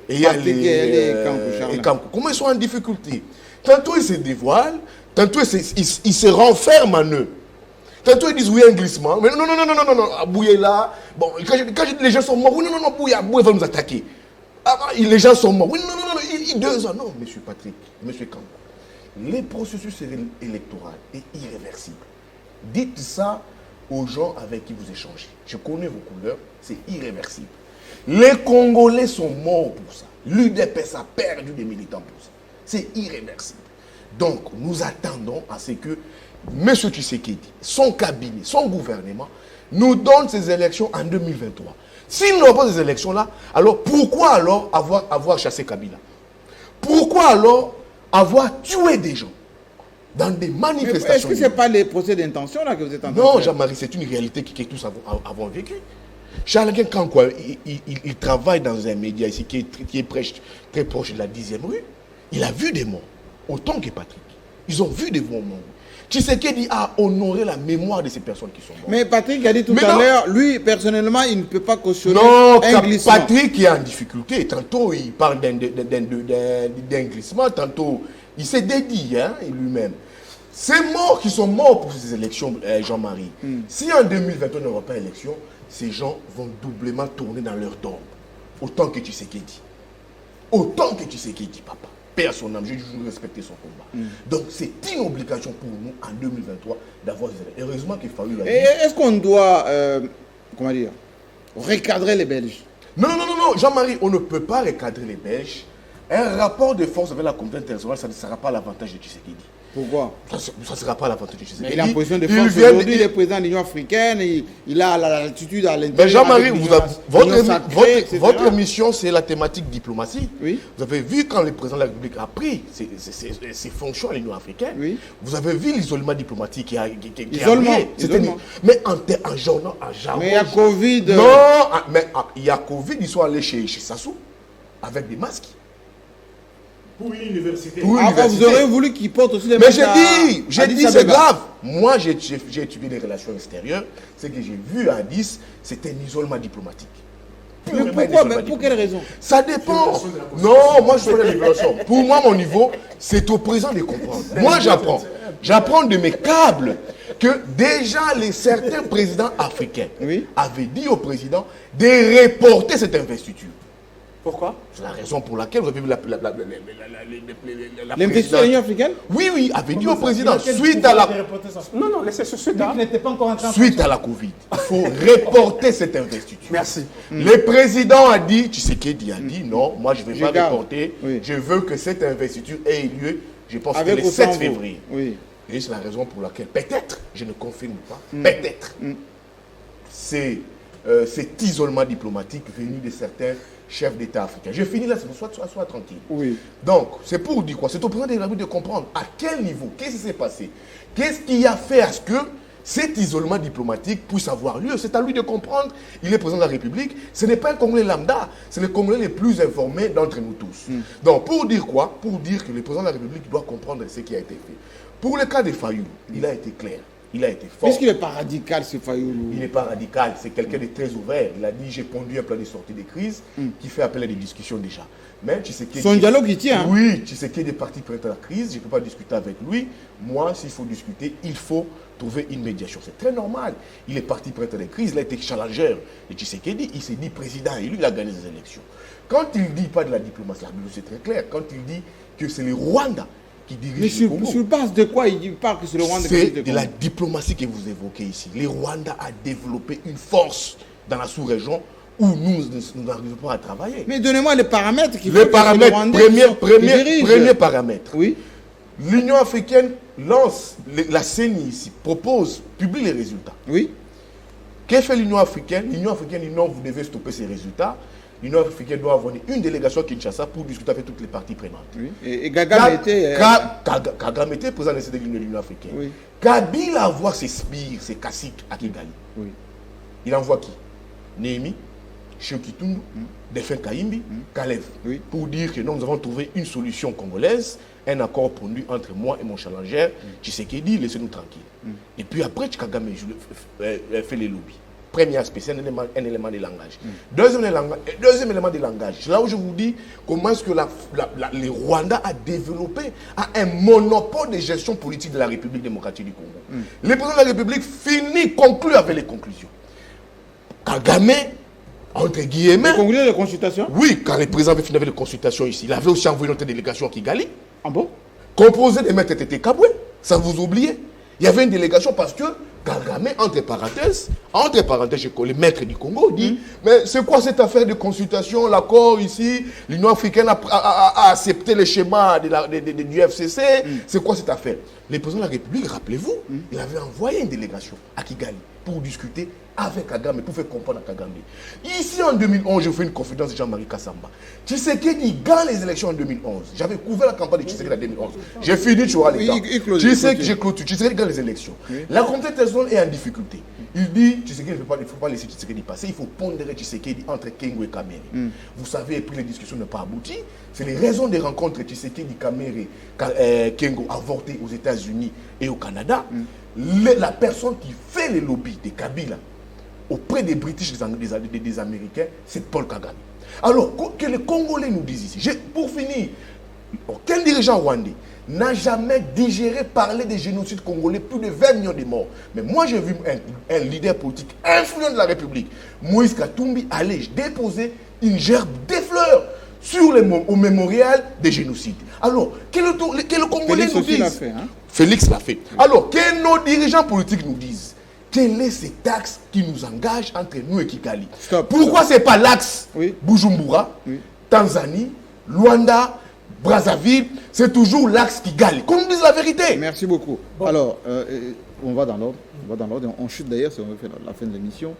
et Kamkou, comment ils sont en difficulté. Tantôt ils se dévoilent, tantôt ils se renferment en eux. Tantôt ils disent oui, un glissement, mais non, Bouye là, bon, quand je dis les gens sont morts, oui, non, Bouye va nous attaquer. Les gens sont morts, oui, non, il 2 ans, non, monsieur Patrick, monsieur Kamkou. Les processus électoraux est irréversible. Dites ça aux gens avec qui vous échangez. Je connais vos couleurs, c'est irréversible. Les Congolais sont morts pour ça. L'UDPS a perdu des militants pour ça. C'est irréversible. Donc, nous attendons à ce que M. Tshisekedi, son cabinet, son gouvernement, nous donne ces élections en 2023. S'ils n'ont pas ces élections-là, alors pourquoi alors avoir chassé Kabila? Pourquoi alors avoir tué des gens dans des manifestations? Est-ce que ce n'est pas les procès d'intention là que vous êtes en train de faire? Non, faire? Jean-Marie, c'est une réalité que tous avons vécu. Charles Kankou, il travaille dans un média ici qui est très proche de la 10e rue. Il a vu des morts, autant que Patrick. Ils ont vu des morts. Tshisekedi a honoré la mémoire de ces personnes qui sont mortes. Mais Patrick a dit tout à l'heure, lui, personnellement, il ne peut pas cautionner un glissement. Patrick est en difficulté. Tantôt, il parle d'un glissement. Tantôt, il s'est dédié lui-même. Ces morts qui sont morts pour ces élections, Jean-Marie, si en 2021 on n'aura pas d'élection, ces gens vont doublement tourner dans leur tombe. Autant que Tshisekedi. Autant que Tshisekedi, papa. Père son âme, j'ai toujours respecté son combat. Donc c'est une obligation pour nous en 2023 d'avoir ces élections. Heureusement qu'il fallait la. Est-ce qu'on doit, comment dire, recadrer les Belges? Non, Jean-Marie, on ne peut pas recadrer les Belges. Un rapport de force avec la communauté internationale, ça ne sera pas l'avantage de Tshisekedi. Pourquoi? Ça ne sera pas l'avantage de Tshisekedi. Il est en position de force aujourd'hui, il est président de l'Union africaine, il a l'attitude à l'intérieur. Mais Jean-Marie, votre mission, c'est la thématique diplomatie. Oui. Vous avez vu quand le président de la République a pris ses fonctions à l'Union africaine. Oui. Vous avez vu l'isolement diplomatique qui a isolement. Mais en jargon. Mais il y a Covid. Non, mais il y a Covid, ils sont allés chez Sassou avec des masques. Pour une université. Vous aurez voulu qu'il porte aussi les masques. Mais j'ai dit, c'est grave. Moi, j'ai étudié les relations extérieures. Ce que j'ai vu à 10, c'était un isolement diplomatique. Mais pourquoi? Mais pour quelle raison? Ça dépend. Non, moi, je fais la libération. Pour moi, mon niveau, c'est au président de comprendre. Moi, j'apprends. J'apprends de mes câbles que déjà certains présidents africains avaient dit au président de reporter cette investiture. Pourquoi? C'est la raison pour laquelle vous avez vu l'investiture de l'Union africaine? Oui, avait dit au président, suite à la... Non, laissez ce suite. Suite à la Covid, il faut reporter cette investiture. Merci. Le président a dit, Tshisekedi a dit, non, moi je ne vais pas reporter, je veux que cette investiture ait lieu, je pense que le 7 février. Oui. Et c'est la raison pour laquelle, peut-être, je ne confirme pas, peut-être, c'est cet isolement diplomatique venu de certains chef d'État africain. Je finis là, sois tranquille. Oui. Donc, c'est pour dire quoi? C'est au président de la République de comprendre à quel niveau, qu'est-ce qui s'est passé, qu'est-ce qui a fait à ce que cet isolement diplomatique puisse avoir lieu. C'est à lui de comprendre. Il est président de la République. Ce n'est pas un Congolais lambda, c'est le Congolais les plus informés d'entre nous tous. Donc, pour dire quoi? Pour dire que le président de la République doit comprendre ce qui a été fait. Pour le cas de Fayoulou, il a été clair. Il a été fort. Puisqu'il n'est pas radical, ce Fayoulou. Il n'est pas radical, c'est quelqu'un de très ouvert. Il a dit, j'ai pondu un plan de sortie des crises qui fait appel à des discussions déjà. Mais son dialogue, il tient. Oui, Tshisekedi est parti prêt à la crise. Je ne peux pas discuter avec lui. Moi, s'il faut discuter, il faut trouver une médiation. C'est très normal. Il est parti prêt à la crise. Il a été challenger de Tshisekedi. Il s'est dit président et lui, il a gagné les élections. Quand il ne dit pas de la diplomatie, c'est très clair. Quand il dit que c'est le Rwanda qui dirige le Congo. Sur base de quoi il parle que c'est le Rwanda qui dirige le Congo? C'est de la diplomatie que vous évoquez ici. Le Rwanda a développé une force dans la sous-région où nous n'arrivons pas à travailler. Mais donnez-moi les paramètres qui Les paramètres, premier paramètre. Oui. L'Union africaine lance, la CENI ici, propose, publie les résultats. Oui. Qu'est-ce que fait l'Union africaine? L'Union africaine dit non, vous devez stopper ces résultats. L'Union africaine doit avoir une délégation à Kinshasa pour discuter avec toutes les parties prenantes. Oui. Et Kagame était... Kagame était président de l'Union africaine. Oui. Kabila envoie ses sbires, ses caciques à Kigali. Oui. Il envoie qui? Néhémie, Shokitundu, Delphin Kaimbi, Kalev. Oui. Pour dire que nous avons trouvé une solution congolaise, un accord pondu entre moi et mon challenger, Tshisekedi, laissez-nous tranquilles. Et puis après, Kagame fait les lobbies. Premier aspect, c'est un élément de langage. Deuxième élément de langage, là où je vous dis comment est-ce que le Rwanda a développé un monopole de gestion politique de la République démocratique du Congo. Le président de la République conclut avec les conclusions. Kagame, entre guillemets... Il conclut les consultations? Oui, quand le président avait fini avec les consultations ici, il avait aussi envoyé notre délégation à Kigali. Ah bon? Composée de maîtres Tété Kabwe, ça vous oubliez. Il y avait une délégation parce que Kagame, entre parenthèses, les maîtres du Congo dit mais c'est quoi cette affaire de consultation, l'accord ici, l'Union africaine a accepté le schéma du FCC, c'est quoi cette affaire? Le président de la République, rappelez-vous, il avait envoyé une délégation à Kigali pour discuter avec Kagame, pour faire comprendre à Kagame. Ici en 2011, je fais une confidence de Jean-Marie Kassamba. Tshisekedi gagne les élections en 2011. J'avais couvert la campagne de Tshisekedi en 2011. J'ai fini, tu vois les temps. Tshisekedi gagne les élections. Oui. La contestation est en difficulté. Il dit, Tshisekedi, il ne faut pas laisser Tshisekedi passer, il faut pondérer Tshisekedi entre Kengo et Kamere. Vous savez, puis les discussions n'ont pas abouti. C'est les raisons des rencontres Tshisekedi, Kamere, Kengo avortées aux États-Unis et au Canada. La personne qui fait les lobbies de Kabila auprès des British et des Américains, c'est Paul Kagame. Alors, que les Congolais nous disent ici, pour finir, aucun dirigeant rwandais n'a jamais digéré parler des génocides congolais, plus de 20 millions de morts. Mais moi, j'ai vu un leader politique influent de la République, Moïse Katumbi, aller déposer une gerbe de fleurs au mémorial des génocides. Alors, que le Congolais nous dise... Félix l'a fait. Alors, que nos dirigeants politiques nous disent, quel est cet axe qui nous engage entre nous et Kigali? Pourquoi ce n'est pas l'axe Bujumbura, Tanzanie, Luanda, Brazzaville? C'est toujours l'axe Kigali. Qu'on nous dise la vérité. Merci beaucoup. Bon. Alors, on va dans l'ordre. On chute d'ailleurs si on veut faire la fin de l'émission.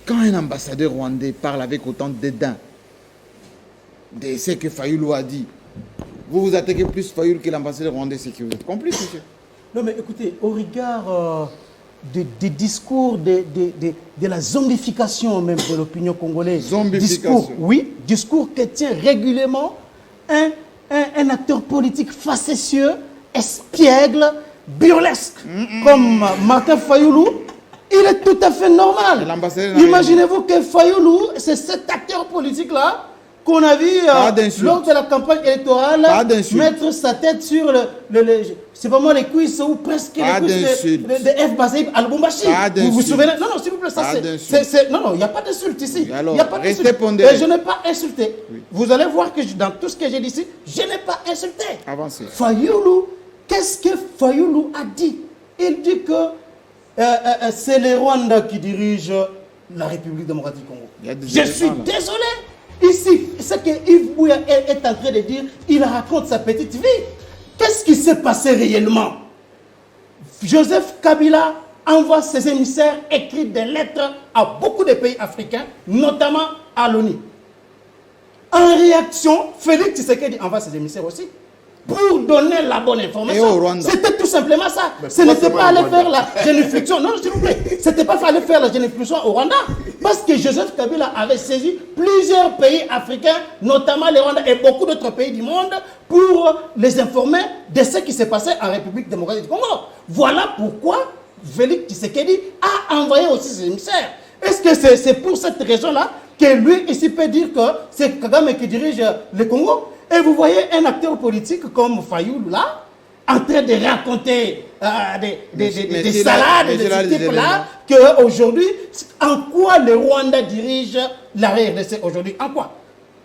Quand un ambassadeur rwandais parle avec autant de dédain de ce que Fayoulou a dit, vous vous attaquez plus Fayoulou que l'ambassadeur rwandais, c'est que vous êtes complice, monsieur. Non, mais écoutez, au regard des discours, de la zombification même de l'opinion congolaise, discours que tient régulièrement un acteur politique facétieux, espiègle, burlesque, comme Martin Fayoulou, il est tout à fait normal. Imaginez-vous que Fayoulou, c'est cet acteur politique-là qu'on a vu lors de la campagne électorale mettre sa tête sur c'est pas moi les cuisses ou presque les cuisses de F. Bazaïb à Lubumbashi. Vous vous souvenez? Non, non, s'il vous plaît, ça c'est... Non, il n'y a pas d'insulte ici. Il n'y a pas d'insulte. Et je n'ai pas insulté. Oui. Vous allez voir que dans tout ce que j'ai dit ici, je n'ai pas insulté. Avancez. Fayoulou, qu'est-ce que Fayoulou a dit? Il dit que c'est les Rwandais qui dirigent la République démocratique du Congo. Je suis désolé. Ici, ce que Yves Bouya est en train de dire, il raconte sa petite vie. Qu'est-ce qui s'est passé réellement? Joseph Kabila envoie ses émissaires écrire des lettres à beaucoup de pays africains, notamment à l'ONU. En réaction, Félix Tshisekedi envoie ses émissaires aussi pour donner la bonne information. C'était tout simplement ça. Ce n'était pas aller faire la génuflexion. Non, s'il vous plaît. Ce n'était pas aller faire la génuflexion au Rwanda. Parce que Joseph Kabila avait saisi plusieurs pays africains, notamment les Rwandais et beaucoup d'autres pays du monde, pour les informer de ce qui s'est passé en République démocratique du Congo. Voilà pourquoi Félix Tshisekedi a envoyé aussi ses émissaires. Est-ce que c'est pour cette raison-là que lui ici peut dire que c'est Kagame qui dirige le Congo? Et vous voyez un acteur politique comme Fayoulou là, en train de raconter des salades de ce type-là, qu'aujourd'hui, en quoi le Rwanda dirige la RDC aujourd'hui? En quoi?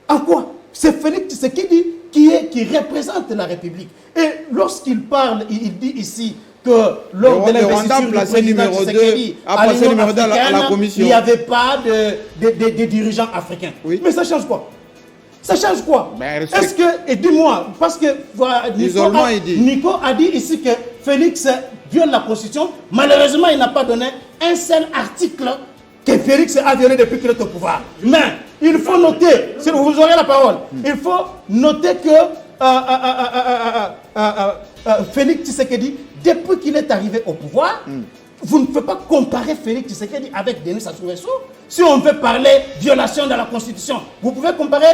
En quoi? C'est Félix Tshisekedi qui représente la République. Et lorsqu'il parle, il dit ici que lors de Le Rwanda a l'investiture du placé président numéro 2 Tshisekedi à l'Union à la africaine, commission. il n'y avait pas de dirigeants africains. Oui. Mais ça change quoi? Ça change quoi? Ben, Est-ce que, et dis-moi, parce que voilà, Nico a dit ici que Félix viole la Constitution. Malheureusement, il n'a pas donné un seul article que Félix a violé depuis qu'il est au pouvoir. Mais il faut noter, si vous aurez la parole, il faut noter que Félix Tshisekedi, depuis qu'il est arrivé au pouvoir, vous ne pouvez pas comparer Félix Tshisekedi avec Denis Sassou Nguesso. Si on veut parler violation de la Constitution, vous pouvez comparer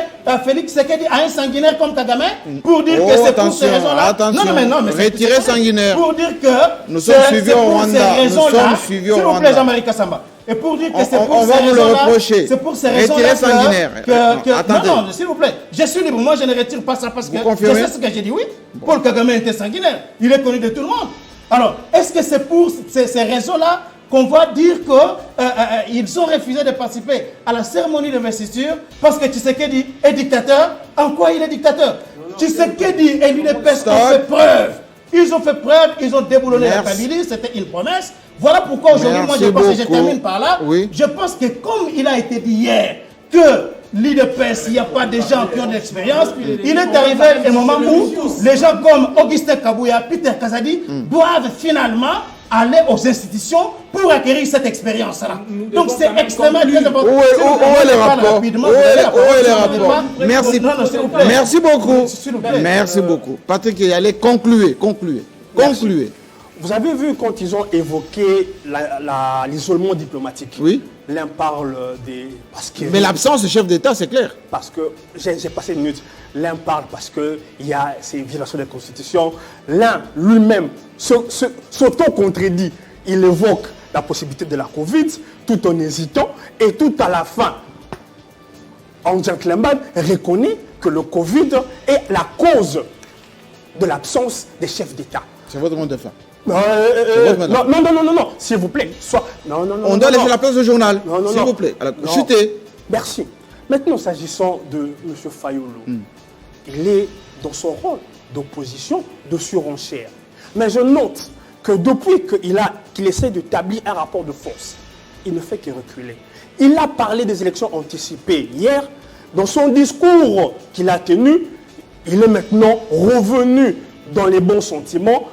Félix Tshisekedi à un sanguinaire comme Kagame pour dire que c'est pour ces raisons-là. Non, mais retirez sanguinaire. Pour dire que nous sommes suivis au Rwanda. Nous sommes suivis au Rwanda. S'il vous plaît, Jean-Marie Kassamba. Et pour dire que c'est pour ces raisons-là, c'est pour ces raisons-là non, s'il vous plaît, je suis libre. Moi, je ne retire pas ça parce que je sais ce que j'ai dit. Oui, Paul Kagame était sanguinaire. Il est connu de tout le monde. Alors, est-ce que c'est pour ces raisons-là qu'on va dire qu'ils ont refusé de participer à la cérémonie d'investiture parce que Tshisekedi est dictateur? En quoi il est dictateur? Tshisekedi et l'UDPS ont fait preuve. Ils ont fait preuve, ils ont déboulonné la Kabylie, c'était une promesse. Voilà pourquoi aujourd'hui, moi je pense que je termine par là. Oui. Je pense que comme il a été dit hier que l'UDPS, il n'y a pas de gens qui ont de l'expérience, il est arrivé un moment où les gens comme Augustin Kabouya, Peter Kazadi doivent finalement aller aux institutions pour acquérir cette expérience-là. Donc c'est extrêmement important. Où est le rapport? Où est le rapport? Merci. Merci beaucoup. Merci beaucoup. Patrick, allez concluer. Vous avez vu quand ils ont évoqué l'isolement diplomatique. Oui. L'un parle des... Mais l'absence de chef d'État, c'est clair. Parce que, j'ai passé une minute, l'un parle parce qu'il y a ces violations de la Constitution. L'un, lui-même, s'auto-contredit. Il évoque la possibilité de la Covid, tout en hésitant, et tout à la fin, en gentleman, reconnaît que le Covid est la cause de l'absence des chefs d'État. C'est votre monde de fin. Non, s'il vous plaît. On doit laisser la place au journal. S'il vous plaît. Chutez. Merci. Maintenant, s'agissant de M. Fayulu, il est dans son rôle d'opposition, de surenchère. Mais je note que depuis qu'il essaie d'établir un rapport de force, il ne fait que reculer. Il a parlé des élections anticipées hier. Dans son discours qu'il a tenu, il est maintenant revenu dans les bons sentiments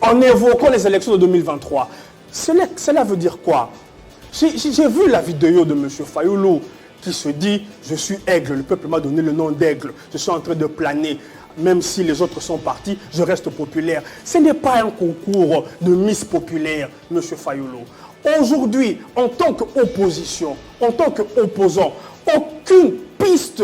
en évoquant les élections de 2023. Cela veut dire quoi? J'ai vu la vidéo de M. Fayulu qui se dit « Je suis aigle, le peuple m'a donné le nom d'aigle, je suis en train de planer, même si les autres sont partis, je reste populaire. » Ce n'est pas un concours de Miss Populaire, M. Fayulu. Aujourd'hui, en tant qu'opposition, en tant qu'opposant, aucune piste,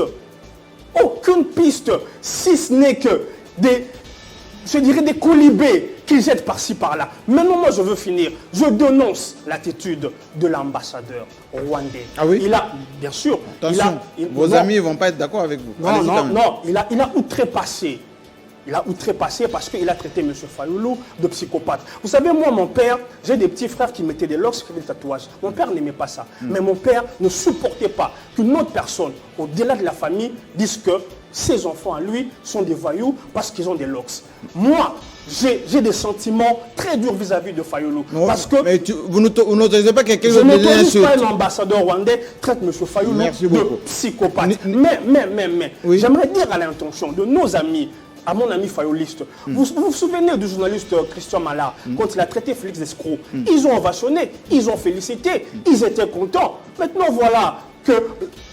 si ce n'est que des colibés qu'ils jettent par-ci par-là. Maintenant, moi, je veux finir. Je dénonce l'attitude de l'ambassadeur rwandais. Ah oui? Il a, bien sûr... Attention, vos amis ne vont pas être d'accord avec vous. Non, il a outrepassé. Il a outrepassé parce qu'il a traité M. Fayulu de psychopathe. Vous savez, moi, mon père, j'ai des petits frères qui mettaient des locks et des tatouages. Mon père n'aimait pas ça. Mais mon père ne supportait pas qu'une autre personne, au-delà de la famille, dise que ses enfants à lui sont des voyous parce qu'ils ont des locks. Moi, j'ai des sentiments très durs vis-à-vis de Fayulu. Parce que vous n'autorisez pas quelqu'un de n'autorise pas un ambassadeur rwandais traite M. Fayulu de psychopathe. Mais oui. J'aimerais dire à l'intention de nos amis, à mon ami fayoliste, vous vous souvenez du journaliste Christian Malard, quand il a traité Félix d'escroc, ils ont ovationné, ils ont félicité, ils étaient contents. Maintenant voilà que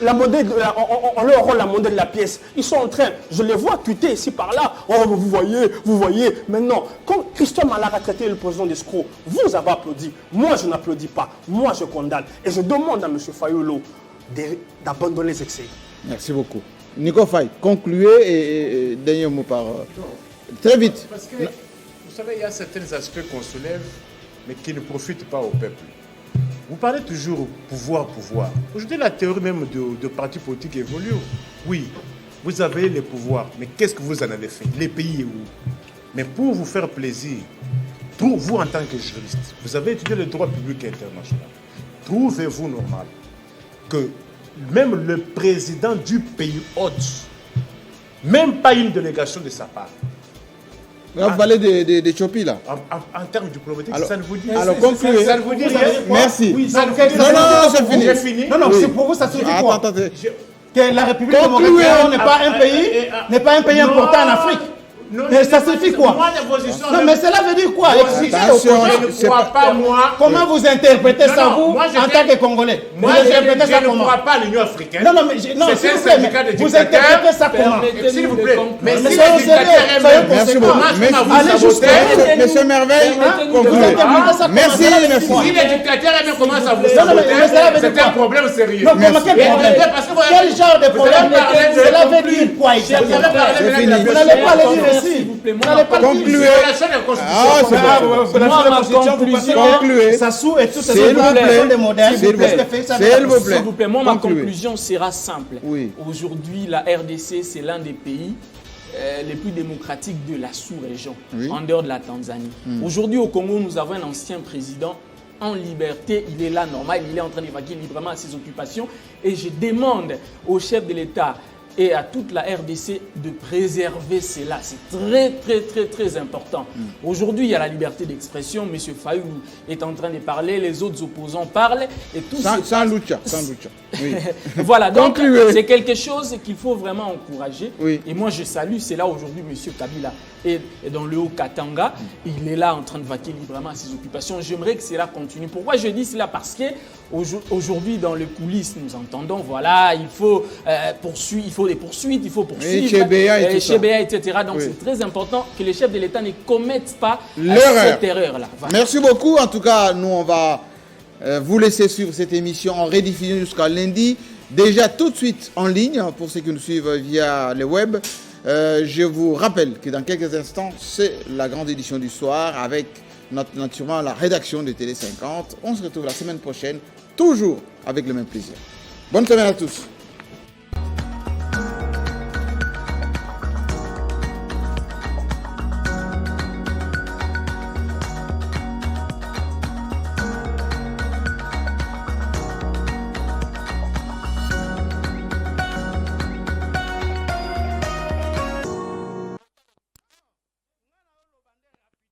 on leur rend la monnaie de la pièce. Ils sont en train, je les vois tweeter ici par là, oh vous voyez. Maintenant, quand Christian Malard a traité le président d'escroc, vous avez applaudi. Moi je n'applaudis pas, moi je condamne. Et je demande à M. Fayulu d'abandonner les excès. Merci beaucoup. Nico Faye, concluez et dernier mot par... Très vite. Parce que, vous savez, il y a certains aspects qu'on soulève, mais qui ne profitent pas au peuple. Vous parlez toujours pouvoir. Aujourd'hui, la théorie même de partis politiques évolue. Oui, vous avez les pouvoirs, mais qu'est-ce que vous en avez fait? Les pays où? Mais pour vous faire plaisir, vous en tant que juriste, vous avez étudié le droit public international. Trouvez-vous normal que même le président du pays hôte, même pas une délégation de sa part, Vous parlez des Chopis là. En termes diplomatiques, alors, ça ne vous dit rien. Alors concluez. Ça ne vous dit rien. Merci. Oui, non, c'est fini. J'ai fini. Non, c'est pour vous, ça signifie quoi? Attendez. Que la République démocratique n'est pas un pays important en Afrique. Mais ça signifie quoi? Non, mais cela veut dire quoi? Je ne crois pas, moi. Comment vous interprétez ça, vous, en tant que Congolais? Moi, je ne crois pas à l'Union africaine. Non, s'il vous plaît, vous interprétez ça comment? S'il vous plaît. Mais si les dictateurs merci beaucoup. Allez jusqu'à Monsieur Merveille, concluez. Merci. Si les dictateurs commencent à vous saboter, c'est un problème sérieux. Non, comment quel problème? Quel genre de problème? Cela veut dire quoi exactement? Vous n'allez pas le dire. S'il vous plaît, concluez. Sassou et toutes ces organisations des modernes. S'il vous plaît. Moi, ma conclusion sera simple. Oui. Aujourd'hui, la RDC, c'est l'un des pays les plus démocratiques de la sous-région, en dehors de la Tanzanie. Aujourd'hui, au Congo, nous avons un ancien président en liberté. Il est là, normal. Il est en train d'évacuer librement à ses occupations. Et je demande au chef de l'État et à toute la RDC de préserver cela. C'est très important. Aujourd'hui, il y a la liberté d'expression. M. Fayoulou est en train de parler, les autres opposants parlent. Et tout sans lucha. Oui. Voilà, donc c'est quelque chose qu'il faut vraiment encourager. Oui. Et moi, je salue, c'est là aujourd'hui, M. Kabila est dans le Haut-Katanga. Il est là en train de vaquer librement à ses occupations. J'aimerais que cela continue. Pourquoi je dis cela? Parce que aujourd'hui, dans les coulisses, nous entendons, voilà, il faut poursuivre, il faut des poursuites, il faut poursuivre. Chebea, etc. Donc c'est très important que les chefs de l'État ne commettent pas cette erreur-là. Voilà. Merci beaucoup. En tout cas, nous, on va vous laisser suivre cette émission en rediffusion jusqu'à lundi. Déjà tout de suite en ligne pour ceux qui nous suivent via le web. Je vous rappelle que dans quelques instants, c'est la grande édition du soir avec naturellement la rédaction de Télé 50. On se retrouve la semaine prochaine, toujours avec le même plaisir. Bonne semaine à tous.